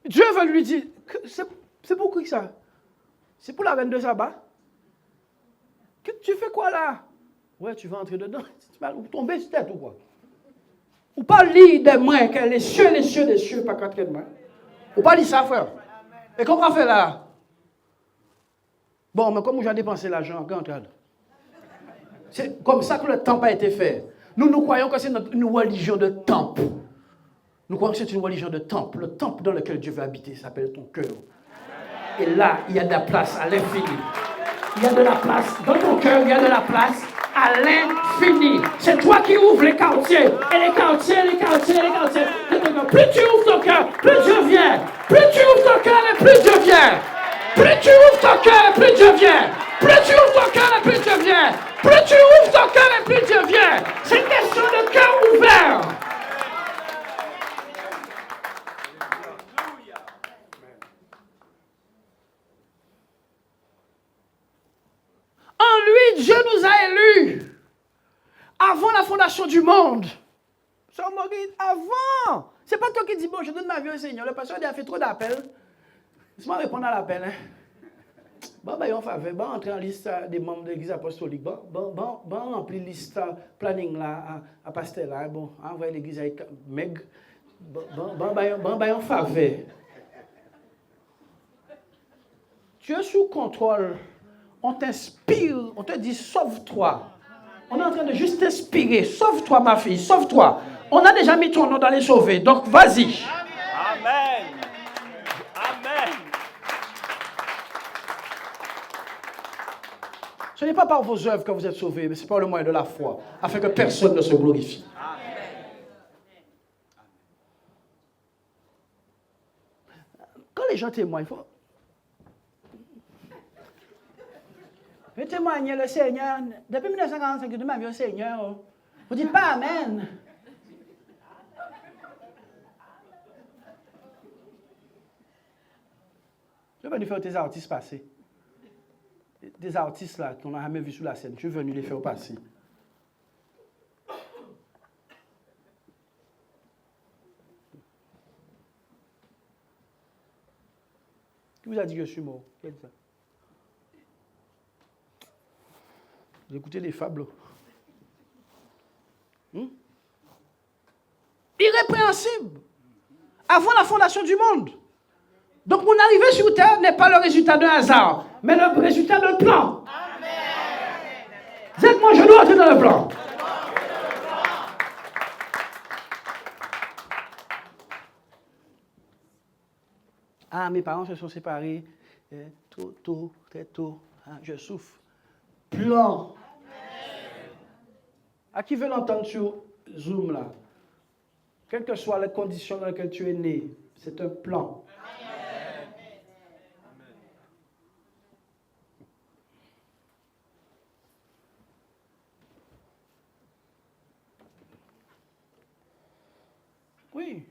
Dieu veut lui dire, c'est pour qui ça? C'est pour la reine de Saba? Tu fais quoi là? Ouais, tu vas entrer dedans. Tu vas tomber sur tête ou quoi? Ou pas lire des mains, que les cieux, pas quatrième main. Ou pas lire ça, frère. Et comment on fait là? Bon, mais comme j'ai dépensé l'argent, regarde. C'est comme ça que le temple a été fait. Nous croyons que c'est une religion de temple. Nous croyons que c'est une religion de temple. Le temple dans lequel Dieu veut habiter s'appelle ton cœur. Et là, il y a de la place à l'infini. Il y a de la place. Dans ton cœur, il y a de la place à l'infini. C'est toi qui ouvres les quartiers. Et les quartiers. Plus tu ouvres ton cœur, plus Dieu vient. Plus tu ouvres ton cœur, et plus Dieu vient. Plus tu ouvres ton cœur, et plus Dieu vient. Plus tu ouvres ton cœur, et plus Dieu vient. Plus tu ouvres ton cœur, et plus Dieu vient. C'est une question de cœur ouvert. En lui, Dieu nous a élus. Avant la fondation du monde. Avant. C'est pas toi qui dis, bon, je donne ma vie au Seigneur. Le pasteur a fait trop d'appels. Laisse-moi répondre à l'appel. Bon, on fait, entrer en liste des membres de l'église apostolique. Bon, remplir liste planning là, à pasteur là. Bon, envoyer l'église avec Meg. On faveur. Tu es sous contrôle. On t'inspire, on te dit sauve-toi. On est en train de juste t'inspirer. Sauve-toi, ma fille, sauve-toi. On a déjà mis ton nom dans les sauvés, donc vas-y. Amen. Amen. Ce n'est pas par vos œuvres que vous êtes sauvés, mais c'est par le moyen de la foi, afin que personne ne se glorifie. Quand les gens témoignent, il faut... Je témoigne le Seigneur. Depuis 1945, je donne ma vie au Seigneur. Vous ne dites pas Amen. Je vais venir faire tes artistes passer. Des artistes là qu'on n'a jamais vus sur la scène. Je suis venu les faire passer. Qui vous a dit que je suis mort? Qui a dit ça? Vous écoutez des fables. Irrépréhensible. Avant la fondation du monde. Donc mon arrivée sur terre n'est pas le résultat d'un hasard, mais le résultat d'un plan. Dites-moi, je dois entrer dans le plan. Ah, mes parents se sont séparés très tôt. Ah, je souffre. Plan. À qui veut l'entendre sur Zoom là? Quelles que soient les conditions dans lesquelles tu es né, c'est un plan. Oui.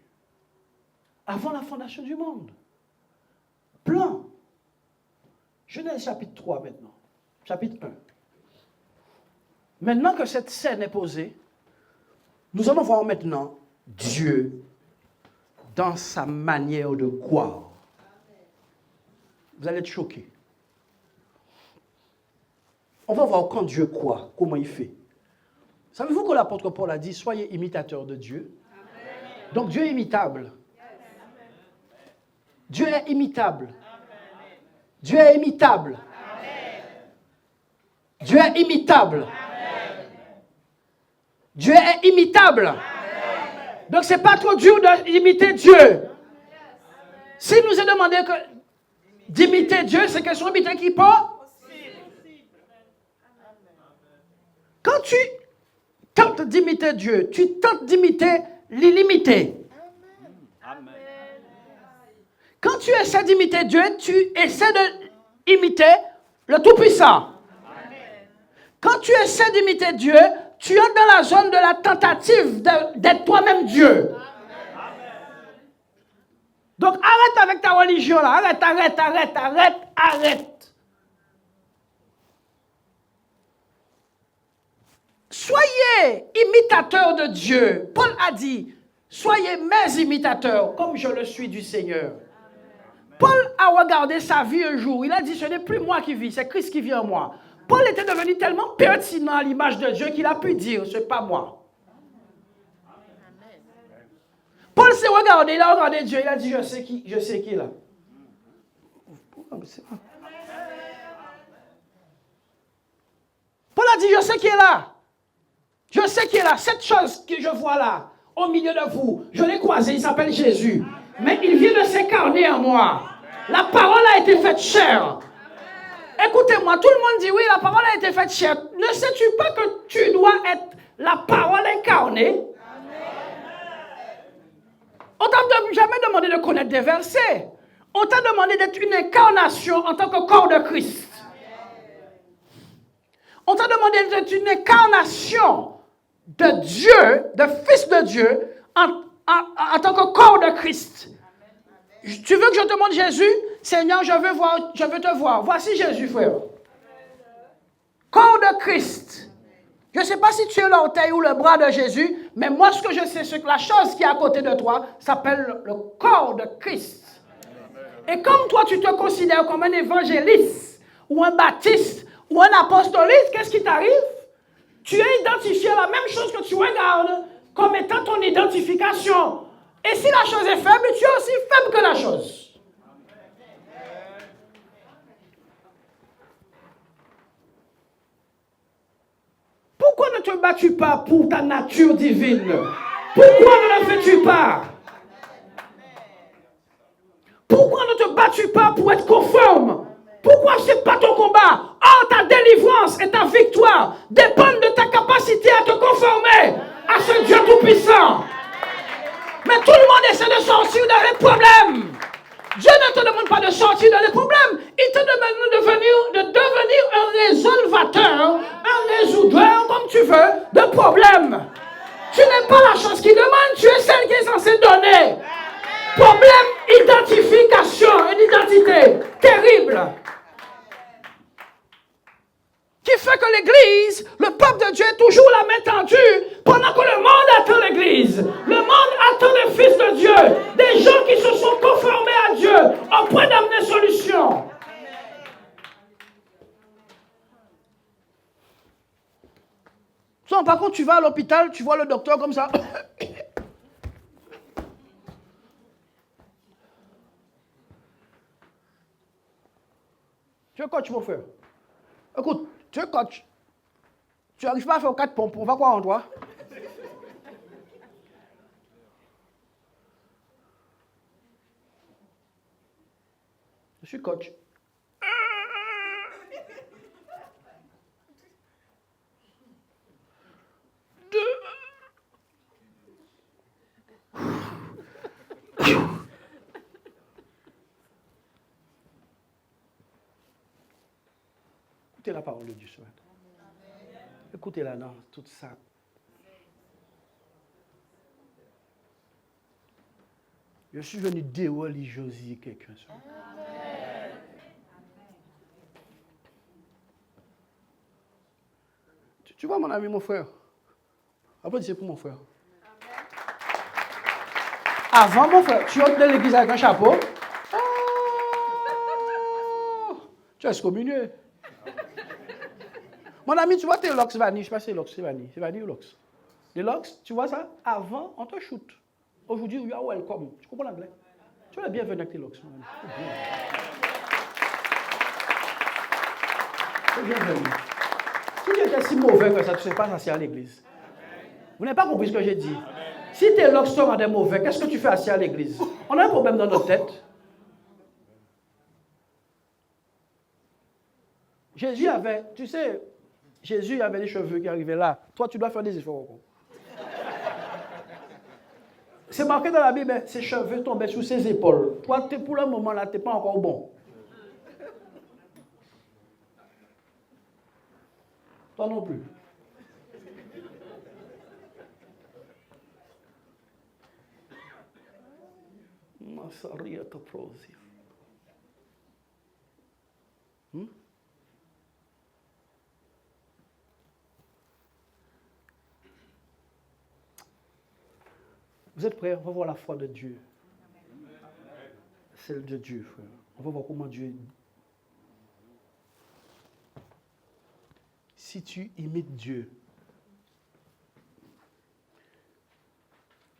Avant la fondation du monde. Plan. Genèse chapitre 3 maintenant. Chapitre 1. Maintenant que cette scène est posée, nous allons voir maintenant Dieu dans sa manière de croire. Vous allez être choqués. On va voir quand Dieu croit, comment il fait. Savez-vous que l'apôtre Paul a dit, soyez imitateurs de Dieu? Amen. Donc Dieu est imitable. Dieu est imitable. Dieu est imitable. Dieu est imitable. Dieu est imitable. Donc, ce n'est pas trop dur d'imiter Dieu. Si nous est demandé d'imiter Dieu, c'est question d'imiter qui peut? Quand tu tentes d'imiter Dieu, tu tentes d'imiter l'illimité. Quand tu essaies d'imiter Dieu, tu essaies d'imiter le Tout-Puissant. Quand tu essaies d'imiter Dieu, tu entres dans la zone de la tentative d'être toi-même Dieu. Donc arrête avec ta religion là, arrête. Soyez imitateurs de Dieu. Paul a dit, soyez mes imitateurs comme je le suis du Seigneur. Paul a regardé sa vie un jour, il a dit, ce n'est plus moi qui vis, c'est Christ qui vit en moi. Paul était devenu tellement pertinent à l'image de Dieu qu'il a pu dire, ce n'est pas moi. Paul s'est regardé, il a regardé Dieu, il a dit, je sais qui est là. Paul a dit, je sais qui est là. Je sais qui est là. Cette chose que je vois là, au milieu de vous, je l'ai croisé, il s'appelle Jésus. Mais il vient de s'incarner en moi. La parole a été faite chair. Écoutez-moi, tout le monde dit oui, la parole a été faite chair. Ne sais-tu pas que tu dois être la parole incarnée? On t'a jamais demandé de connaître des versets. On t'a demandé d'être une incarnation en tant que corps de Christ. On t'a demandé d'être une incarnation de Dieu, de Fils de Dieu, en tant que corps de Christ. Tu veux que je te montre Jésus? Seigneur, je veux te voir. Voici Jésus, frère. Corps de Christ. Je ne sais pas si tu es l'orteil ou le bras de Jésus, mais moi, ce que je sais, c'est que la chose qui est à côté de toi s'appelle le corps de Christ. Et comme toi, tu te considères comme un évangéliste, ou un baptiste, ou un apostoliste, qu'est-ce qui t'arrive? Tu es identifié à la même chose que tu regardes comme étant ton identification. Et si la chose est faible, tu es aussi faible que la chose. Pourquoi ne te bats-tu pas pour ta nature divine? Pourquoi ne le fais-tu pas? Pourquoi ne te bats-tu pas pour être conforme? Pourquoi ce n'est pas ton combat? Oh, ta délivrance et ta victoire dépendent de ta capacité à te conformer à ce Dieu tout-puissant. Mais tout le monde essaie de sortir dans les problèmes. Dieu ne te demande pas de sortir dans les problèmes. Il te demande de devenir un résolvateur, un résoudeur, comme tu veux, de problèmes. Tu n'es pas la chose qui demande, tu es celle qui est censée donner. Problème, identification, une identité terrible. Qui fait que l'Église, le peuple de Dieu est toujours la main tendue pendant que le monde attend l'Église. Le monde attend le Fils de Dieu. Des gens qui se sont conformés à Dieu au point d'amener solution. Par contre, tu vas à l'hôpital, tu vois le docteur comme ça. Tu es coach, mon frère. Écoute, tu es coach. Tu n'arrives pas à faire 4 pompes. On va quoi en toi? Je suis coach. Écoutez la parole de Dieu ce matin. Écoutez-la dans tout ça. Je suis venu déreligiosiser quelqu'un ce matin. Tu vois mon ami, mon frère? Après, c'est pour mon frère. Avant, mon frère, tu entres dans l'église avec un chapeau. Oh, tu es excommunié. Mon ami, tu vois tes locks vanille, je sais pas si c'est locks, c'est vanille ou locks. Les locks, tu vois ça? Avant, on te shoot. Aujourd'hui, you are welcome. Tu comprends l'anglais? Tu es la bienvenue avec tes loxes. Tu es bienvenue. Si tu étais si mauvais que ça, tu ne sais pas assis à l'église. Vous n'avez pas compris ce que j'ai dit. Si tes loxes sont des mauvais, qu'est-ce que tu fais assis à l'église? On a un problème dans notre tête. Jésus avait, tu sais, Jésus avait les cheveux qui arrivaient là. Toi, tu dois faire des efforts encore. C'est marqué dans la Bible, ses cheveux tombaient sur ses épaules. Toi, pour le moment là, tu n'es pas encore bon. Toi non plus. Vous êtes prêts? On va voir la foi de Dieu. Celle de Dieu, frère. On va voir comment Dieu... Si tu imites Dieu,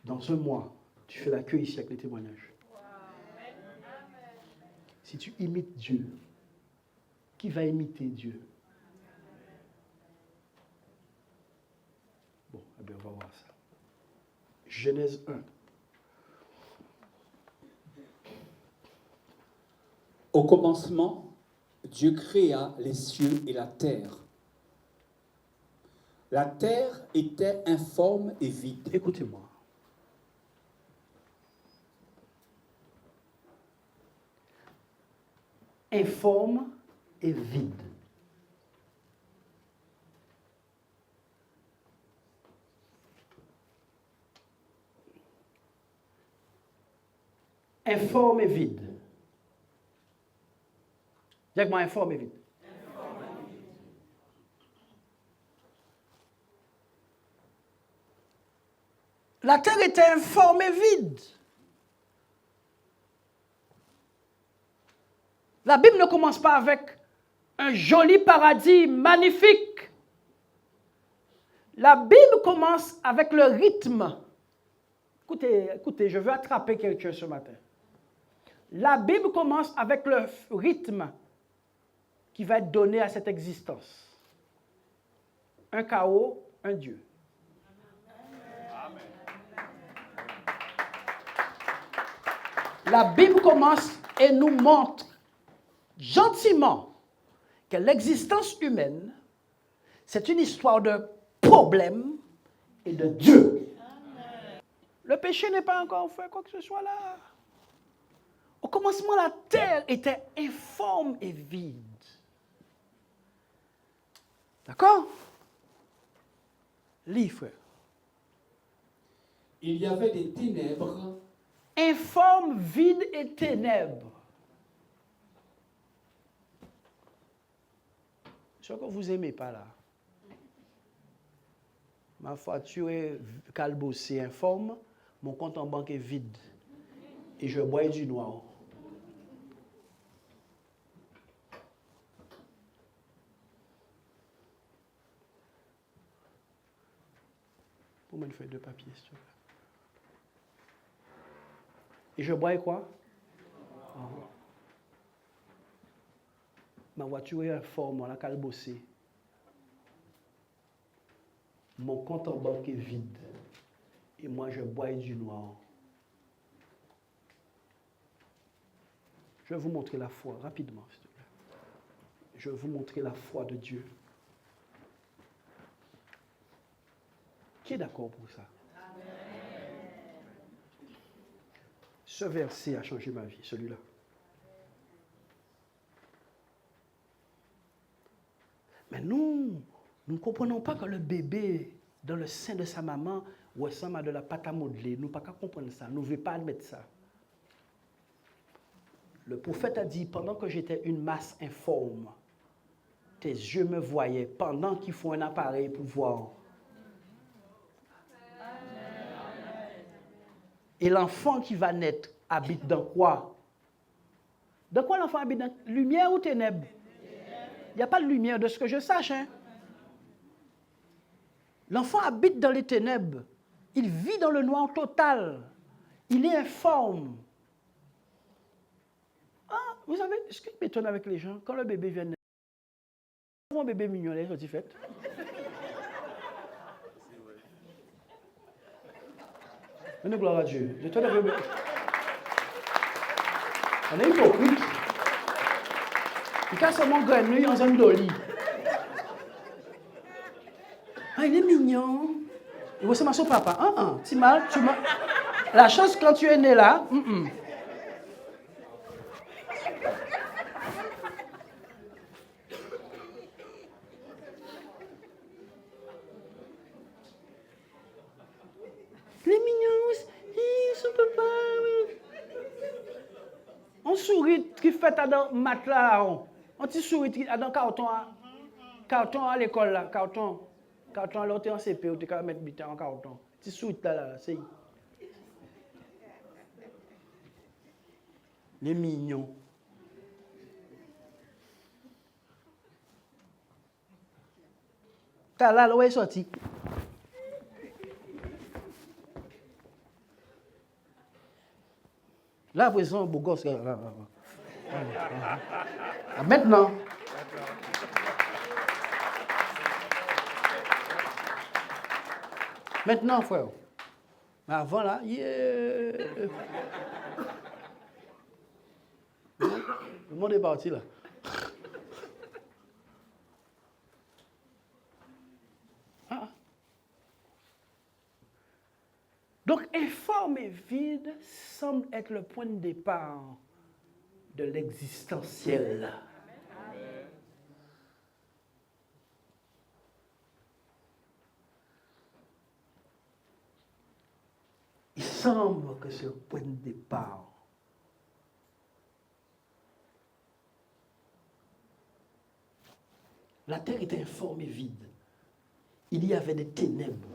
dans ce mois, tu fais la queue ici avec les témoignages. Si tu imites Dieu, qui va imiter Dieu? Bon, eh bien, on va voir ça. Genèse 1. Au commencement, Dieu créa les cieux et la terre. La terre était informe et vide. Écoutez-moi. Informe et vide. Informe et vide. Dis-moi, informe et vide. La terre était informe et vide. La Bible ne commence pas avec un joli paradis magnifique. La Bible commence avec le rythme. Écoutez, je veux attraper quelqu'un ce matin. La Bible commence avec le rythme qui va être donné à cette existence. Un chaos, un Dieu. La Bible commence et nous montre gentiment que l'existence humaine, c'est une histoire de problèmes et de Dieu. Le péché n'est pas encore fait quoi que ce soit là. Au commencement, la terre était informe et vide. D'accord? Lis, frère. Il y avait des ténèbres. Informe, vide et ténèbres. Ce que vous n'aimez pas là. Ma voiture est calbossée, informe. Mon compte en banque est vide. Et je bois du noir. Pour une feuille de papier, s'il te plaît. Et je bois quoi? Ma voiture est informe, on a calbossé. Mon compte en banque est vide. Et moi, je bois du noir. Je vais vous montrer la foi, rapidement, s'il te plaît. Je vais vous montrer la foi de Dieu. Qui est d'accord pour ça? Ce verset a changé ma vie, celui-là. Mais nous ne comprenons pas que le bébé, dans le sein de sa maman, ressemble à de la pâte à modeler. Nous ne pouvons pas comprendre ça. Nous ne voulons pas admettre ça. Le prophète a dit, pendant que j'étais une masse informe, tes yeux me voyaient, pendant qu'il faut un appareil pour voir. Et l'enfant qui va naître habite dans quoi? Dans quoi l'enfant habite? Dans lumière ou ténèbres? Il n'y a pas de lumière de ce que je sache. Hein? L'enfant habite dans les ténèbres. Il vit dans le noir total. Il est informe. Vous savez, ce qui m'étonne avec les gens, quand le bébé vient de naître, un bébé mignon, là, c'est fait. Mais gloire à Dieu. Je te le bébé. On est hypocrite. Il casse mon graine, lui, en zone d'oli. Ah, il est mignon. Il ressemble à son papa. C'est mal, tu m'as. La chance quand tu es né là. Il est mignon. Son papa. On sourit qui fait dans matelas. On petit sourit qui dans carton à l'école là, carton à l'autre en CP, tu peux mettre bitin en carton. Petit sourit là, c'est. Les mignons. T'as là, où est sorti? Là, à présent, beau gosse. Maintenant. Maintenant, frère. Mais avant, là, le monde est parti, là. Donc, informe et vide semble être le point de départ de l'existentiel. Il semble que c'est le point de départ. La terre était informe et vide. Il y avait des ténèbres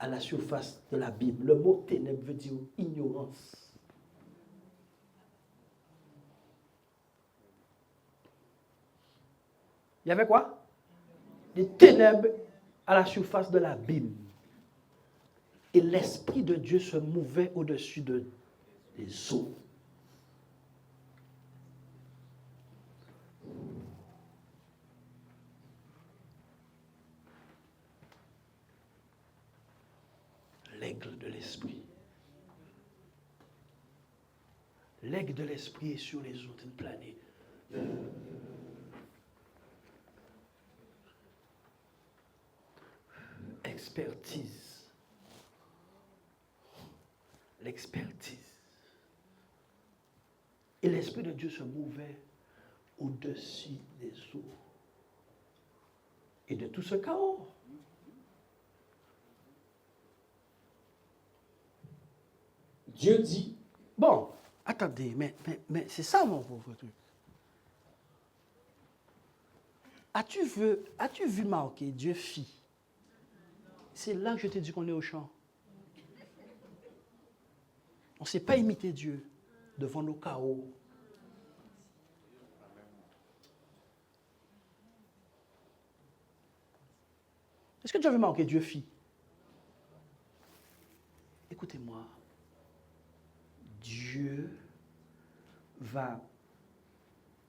à la surface de la Bible. Le mot ténèbres veut dire ignorance. Il y avait quoi? Des ténèbres à la surface de la Bible. Et l'Esprit de Dieu se mouvait au-dessus des eaux. L'aigle de l'Esprit. L'aigle de l'Esprit est sur les eaux d'une planète. Expertise. L'expertise. Et l'Esprit de Dieu se mouvait au-dessus des eaux. Et de tout ce chaos. Dieu dit. Bon, attendez, mais c'est ça mon pauvre truc. As-tu vu marquer Dieu fit? C'est là que je t'ai dit qu'on est au champ. On ne sait pas imiter Dieu devant nos chaos. Est-ce que tu as vu marquer Dieu fit? Écoutez-moi. Dieu va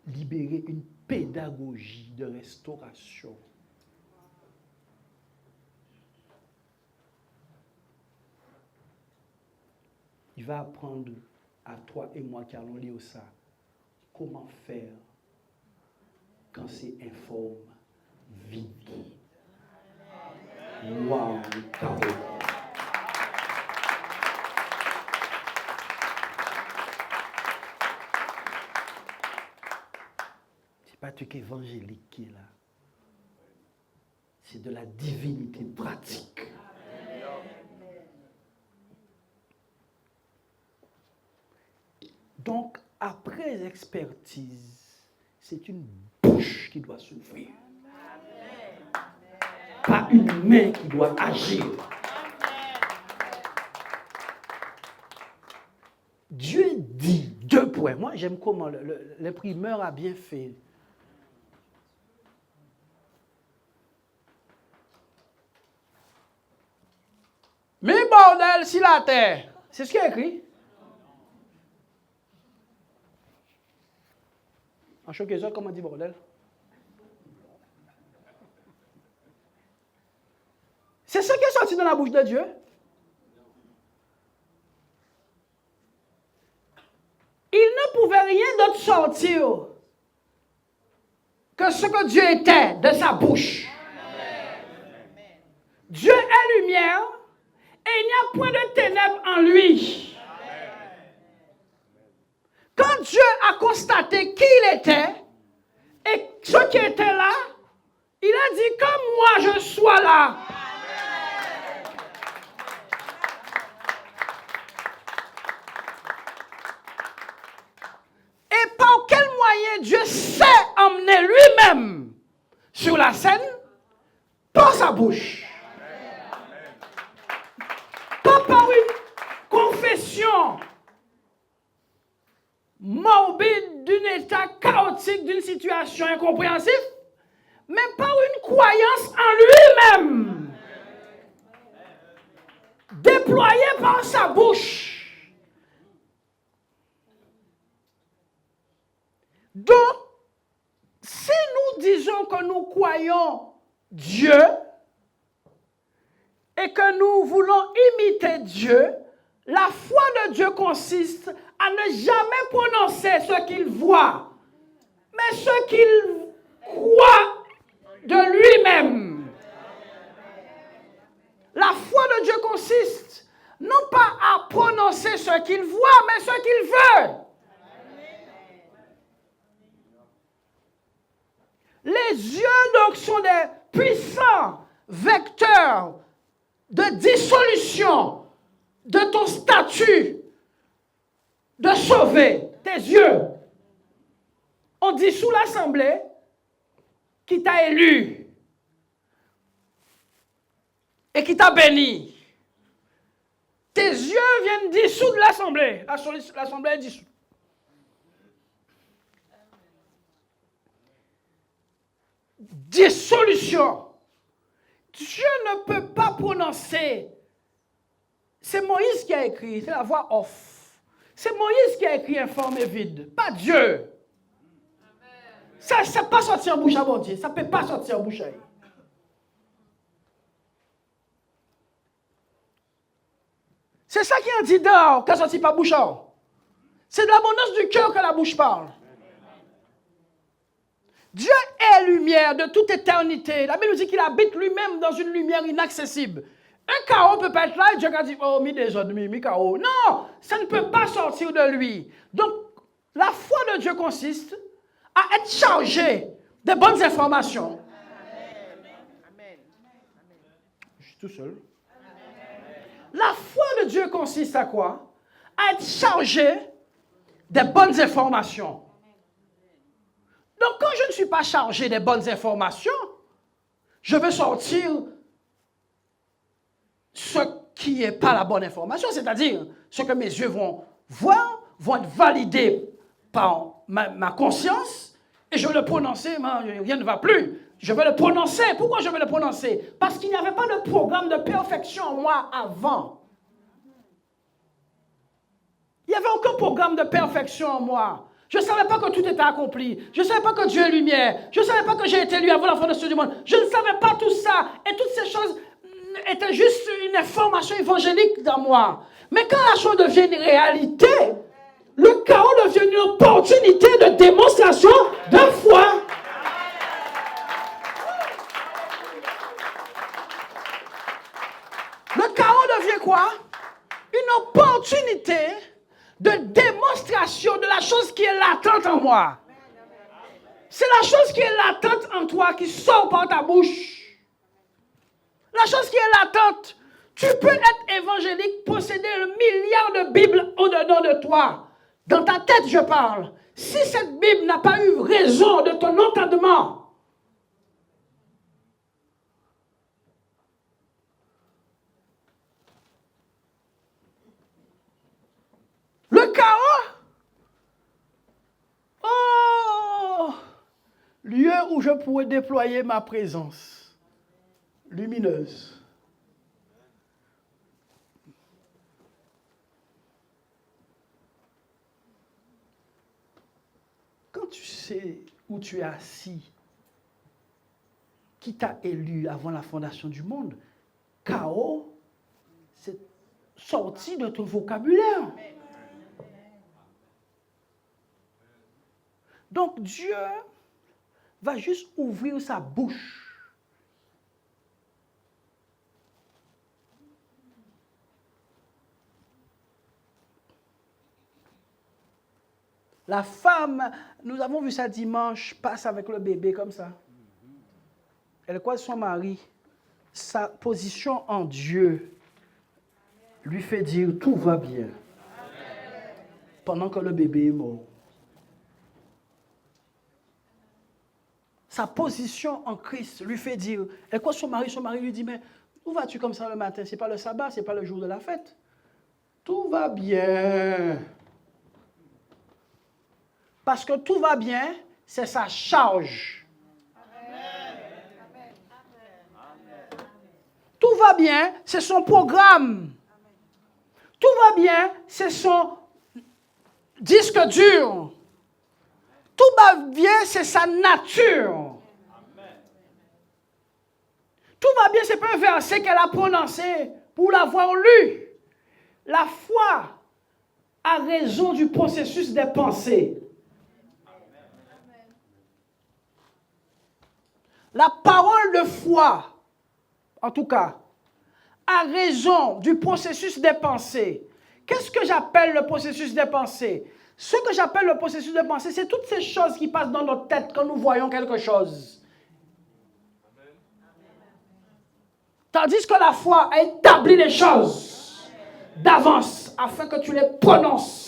libérer une pédagogie de restauration. Il va apprendre à toi et moi qui allons lire ça, comment faire quand c'est informe, vide. Wow, chaos. C'est pas un truc évangélique qui est là. C'est de la divinité pratique. Donc, après expertise, c'est une bouche qui doit s'ouvrir. Pas une main qui doit agir. Dieu dit, 2 points. Moi, j'aime comment l'imprimeur a bien fait. Mais bordel, si la terre. C'est ce qu'il y a écrit. En choqué, comment dit bordel? C'est ce qui est sorti dans la bouche de Dieu. Il ne pouvait rien d'autre sortir que ce que Dieu était de sa bouche. Dieu est lumière et il n'y a point de ténèbres en lui. Quand Dieu a constaté qui il était et ce qui était là, il a dit que moi je sois là. Et par quel moyen Dieu s'est emmené lui-même sur la scène? Par sa bouche. Pas par une confession morbide d'un état chaotique, d'une situation incompréhensible, mais par une croyance en lui-même, déployée par sa bouche. Donc, si nous disons que nous croyons Dieu et que nous voulons imiter Dieu, la foi de Dieu consiste à ne jamais prononcer ce qu'il voit, mais ce qu'il croit de lui-même. La foi de Dieu consiste non pas à prononcer ce qu'il voit, mais ce qu'il veut. Les yeux donc sont des puissants vecteurs de dissolution de ton statut de sauver. Tes yeux. On dissout l'assemblée qui t'a élu et qui t'a béni. Tes yeux viennent dissoudre l'assemblée. L'assemblée est dissoute. Dissolution. Dieu ne peut pas prononcer. C'est Moïse qui a écrit, c'est la voix off. C'est Moïse qui a écrit informe et vide, pas Dieu. Ça ne peut pas sortir en bouche à bon Dieu, ça ne peut pas sortir en bouche à lui. C'est ça qui est dit dehors, qu'elle ne sortit pas bouche à haut. C'est de l'abondance du cœur que la bouche parle. Dieu est lumière de toute éternité. La Bible nous dit qu'il habite lui-même dans une lumière inaccessible. Un chaos peut pas être là et Dieu a dit, oh, mi désordre, mi chaos. Non, ça ne peut pas sortir de lui. Donc, la foi de Dieu consiste à être chargé de bonnes informations. Amen. Je suis tout seul. La foi de Dieu consiste à quoi? À être chargé des bonnes informations. Donc, quand je ne suis pas chargé des bonnes informations, je veux sortir ce qui n'est pas la bonne information, c'est-à-dire ce que mes yeux vont voir, vont être validés par ma conscience, et je vais le prononcer, mais rien ne va plus. Je vais le prononcer. Pourquoi je vais le prononcer? Parce qu'il n'y avait pas de programme de perfection en moi avant. Il n'y avait aucun programme de perfection en moi. Je ne savais pas que tout était accompli. Je ne savais pas que Dieu est lumière. Je ne savais pas que j'ai été élu avant la fondation du monde. Je ne savais pas tout ça. Et toutes ces choses étaient juste une information évangélique dans moi. Mais quand la chose devient une réalité, le chaos devient une opportunité de démonstration de foi. Le chaos devient quoi? Une opportunité de démonstration de la chose qui est latente en moi. C'est la chose qui est latente en toi qui sort par ta bouche. La chose qui est latente. Tu peux être évangélique, posséder un milliard de Bibles au-dedans de toi. Dans ta tête, je parle. Si cette Bible n'a pas eu raison de ton entendement, le chaos, oh, lieu où je pourrais déployer ma présence lumineuse. Quand tu sais où tu es assis. Qui t'a élu avant la fondation du monde? Chaos, c'est sorti de ton vocabulaire. Donc Dieu va juste ouvrir sa bouche. La femme, nous avons vu ça dimanche, passe avec le bébé comme ça. Elle croise son mari. Sa position en Dieu lui fait dire tout va bien. Pendant que le bébé est mort. Sa position en Christ lui fait dire, elle croise son mari lui dit, mais où vas-tu comme ça le matin? Ce n'est pas le sabbat, ce n'est pas le jour de la fête. Tout va bien. Parce que tout va bien, c'est sa charge. Tout va bien, c'est son programme. Tout va bien, c'est son disque dur. Tout va bien, c'est sa nature. Tout va bien, c'est pas un verset qu'elle a prononcé pour l'avoir lu. La foi a raison du processus des pensées. La parole de foi, en tout cas, a raison du processus des pensées. Qu'est-ce que j'appelle le processus des pensées? Ce que j'appelle le processus des pensées, c'est toutes ces choses qui passent dans notre tête quand nous voyons quelque chose. Tandis que la foi a établi les choses d'avance afin que tu les prononces.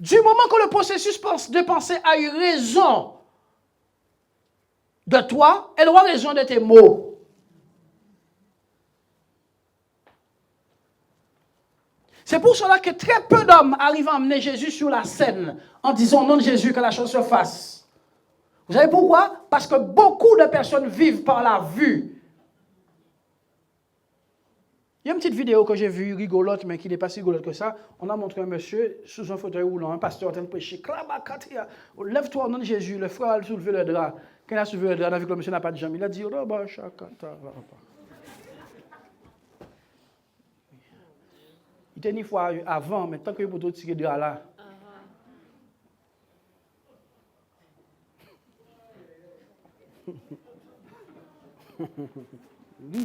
Du moment que le processus de pensée a eu raison de toi, elle aura raison de tes mots. C'est pour cela que très peu d'hommes arrivent à emmener Jésus sur la scène en disant au nom de Jésus que la chose se fasse. Vous savez pourquoi? Parce que beaucoup de personnes vivent par la vue. Il y a une petite vidéo que j'ai vue, rigolote, mais qui n'est pas si rigolote que ça. On a montré un monsieur sous un fauteuil roulant, un pasteur en train de prêcher. Lève-toi au nom de Jésus. Le frère a soulevé le drap. Quand il a soulevé le drap, on a vu que le monsieur n'a pas de jambe. Il a dit, il était une fois avant, mais tant que vous pouvez tirer le drap là. Il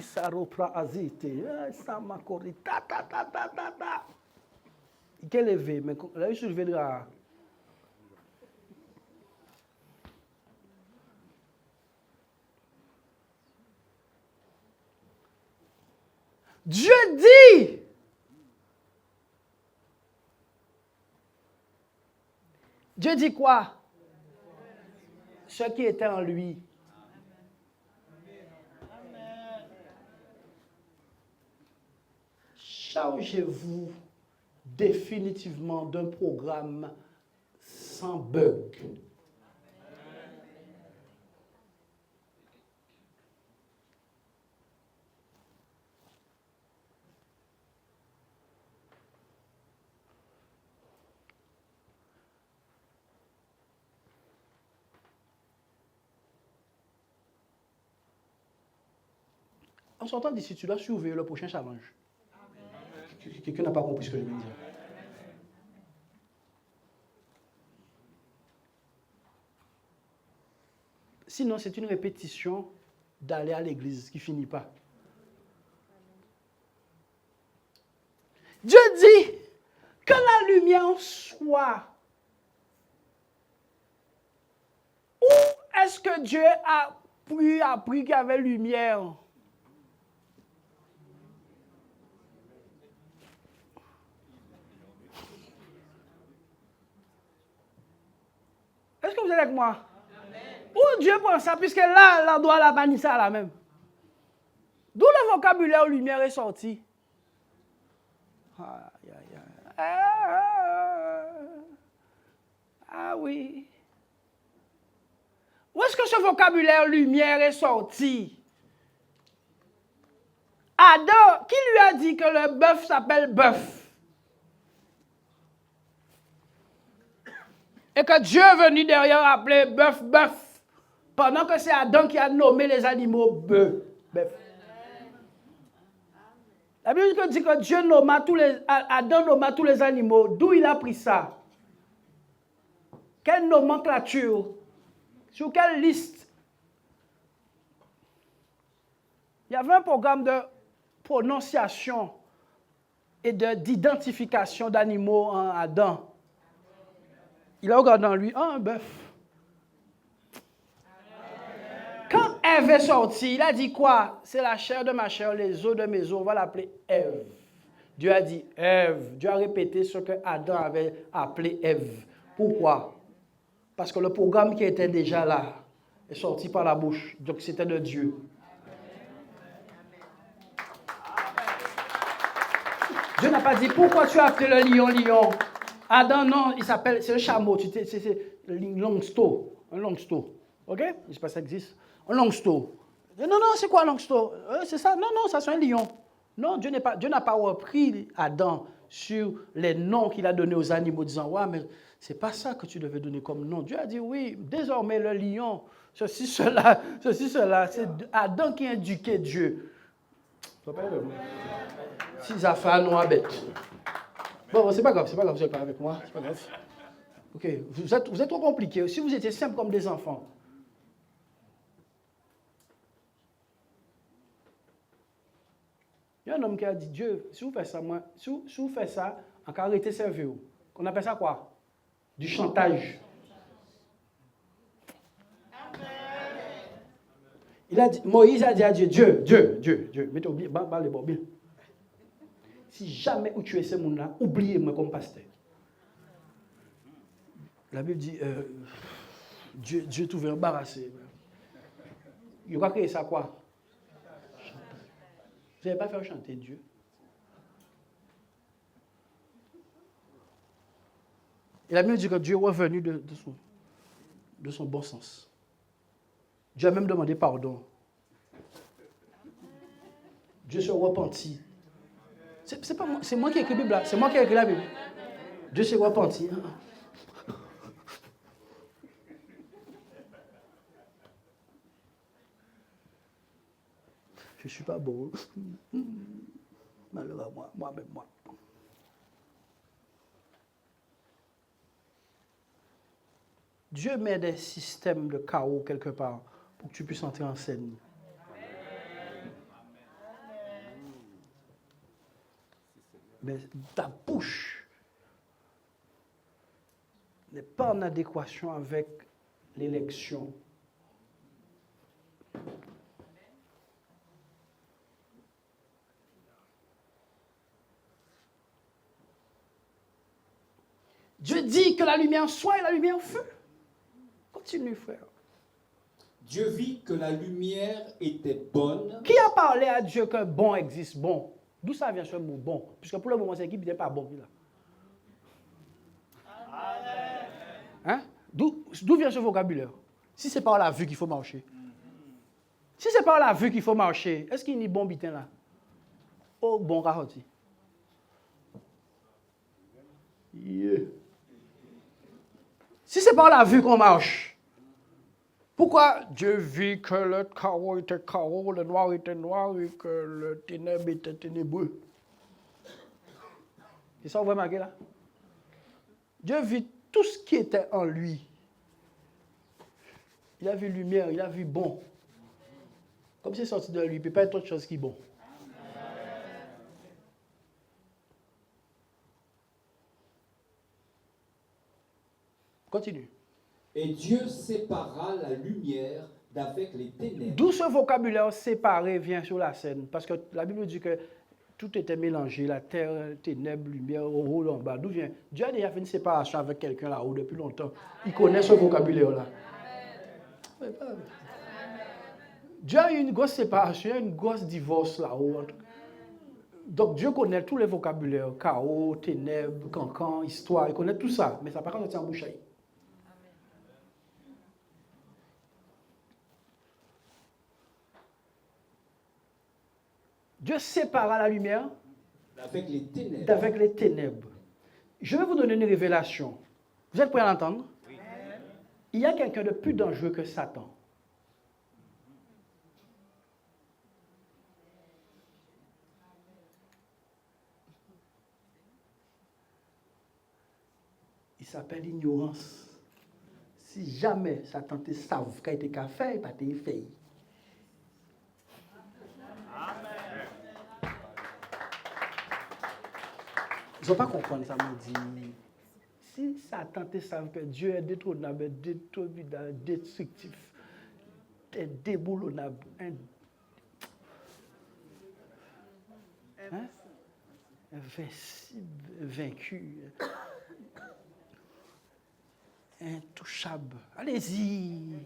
était levé, mais il a eu soulevé le drap. Dieu dit, Dieu dit quoi? Ce qui était en lui. Chargez-vous définitivement d'un programme sans bug. En sortant d'ici, tu dois surveiller le prochain challenge. Quelqu'un n'a pas compris ce que je viens de dire. Sinon, c'est une répétition d'aller à l'église qui ne finit pas. Dieu dit que la lumière soit. Où est-ce que Dieu a appris qu'il y avait lumière? Est-ce que vous êtes avec moi? Amen. Où Dieu pense ça, puisque là, l'endroit l'a banni ça là même. D'où le vocabulaire lumière est sorti. Ah oui. Où est-ce que ce vocabulaire lumière est sorti? Adam, qui lui a dit que le bœuf s'appelle bœuf? Et que Dieu est venu derrière appeler bœuf, bœuf. Pendant que c'est Adam qui a nommé les animaux bœuf, bœuf. La Bible dit que Dieu nomma Adam nomma tous les animaux. D'où il a pris ça? Quelle nomenclature? Sur quelle liste? Il y avait un programme de prononciation et d'identification d'animaux en Adam. Il a regardé en lui, un bœuf. Quand Ève est sortie, il a dit quoi? C'est la chair de ma chair, les os de mes os, on va l'appeler Ève. Dieu a dit Ève. Dieu a répété ce que Adam avait appelé Ève. Pourquoi? Parce que le programme qui était déjà là est sorti par la bouche. Donc c'était de Dieu. Dieu n'a pas dit pourquoi tu as appelé le lion, lion. Adam, non, il s'appelle, c'est un chameau, c'est un longsto. Un longsto. Ok? Je ne sais pas si ça existe. Un longsto. Non, non, c'est quoi un longsto? C'est ça? Non, non, ça c'est un lion. Non, Dieu n'a pas repris Adam sur les noms qu'il a donnés aux animaux, disant, ouais, mais c'est pas ça que tu devais donner comme nom. Dieu a dit, oui, désormais le lion, ceci, cela, c'est Adam qui a éduqué Dieu. Si ça fait un noir bête. Bon, c'est pas grave, vous n'êtes pas avec moi, c'est pas grave. Ok, vous êtes trop compliqué. Si vous étiez simple comme des enfants. Il y a un homme qui a dit, Dieu, si vous faites ça, moi, si vous faites ça, en carité servir. On appelle ça quoi? Du chantage. Moïse a dit à Dieu, Dieu, mettez bien, les bon bien. Si jamais vous tuez ce monde-là, oubliez-moi comme pasteur. La Bible dit, Dieu trouvait embarrassé. Il va créer ça quoi? Vous n'allez pas faire chanter Dieu. Et la Bible dit que Dieu est revenu de son bon sens. Dieu a même demandé pardon. Dieu se repentit. C'est moi qui ai écrit la Bible là. C'est moi qui ai écrit la Bible. Dieu s'est repenti. Je ne suis pas beau. Malheureux, moi-même, moi. Dieu met des systèmes de chaos quelque part pour que tu puisses entrer en scène. Mais ta bouche n'est pas en adéquation avec l'élection. Dieu dit que la lumière soit et la lumière fut. Continue, frère. Dieu vit que la lumière était bonne. Qui a parlé à Dieu que bon existe, bon? D'où ça vient ce mot bon? Puisque pour le moment, c'est qui n'est pas bon. Là. Hein? D'où vient ce vocabulaire? Si c'est par la vue qu'il faut marcher. Si c'est par la vue qu'il faut marcher, est-ce qu'il y a bon bitin là? Oh, bon rahotti. Yeah. Si c'est par la vue qu'on marche, pourquoi Dieu vit que le carreau était carreau, le noir était noir et que le ténèbre était ténébreux? C'est ça, vous voyez là? Dieu vit tout ce qui était en lui. Il a vu lumière, il a vu bon. Comme c'est sorti de lui, il ne peut pas être autre chose qui est bon. Continue. Et Dieu sépara la lumière d'avec les ténèbres. D'où ce vocabulaire séparé vient sur la scène. Parce que la Bible dit que tout était mélangé, la terre, ténèbres, lumière, au haut, en bas. D'où vient? Dieu a déjà fait une séparation avec quelqu'un là-haut depuis longtemps. Il connaît ce vocabulaire-là. Dieu a eu une grosse séparation, une grosse divorce là-haut. Donc Dieu connaît tous les vocabulaires. Chaos, ténèbres, cancan, histoire. Il connaît tout ça. Mais ça n'a pas quand en bouche. Dieu sépara la lumière d'avec les ténèbres. Je vais vous donner une révélation. Vous êtes prêts à l'entendre? Oui. Il y a quelqu'un de plus dangereux que Satan. Il s'appelle ignorance. Si jamais Satan te savent qu'il était qu'à faire, il va te faire. Ils ne vont pas comprendre ça, me dit. Si Satan te savent que Dieu est détrônable, destructif, déboulonnable, invincible, vaincu, intouchable. Allez-y.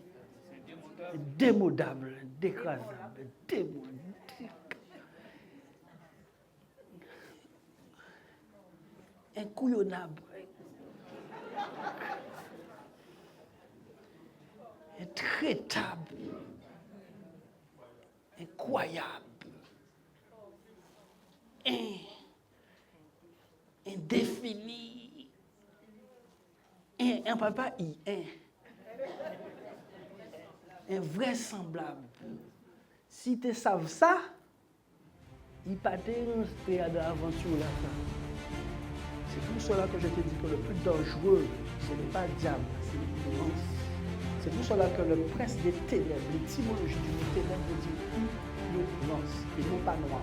Démodable, décrasable, incouillonnable, intraitable, incroyable, indéfini, un papa invraisemblable. Si tu savent ça, il pas te rentrer dans l'aventure là. C'est pour cela que je te dis que le plus dangereux, ce n'est pas le diable, c'est l'ignorance. C'est pour cela que le prince des ténèbres, l'étymologie du mot ténèbres dit ignorance et non pas noir.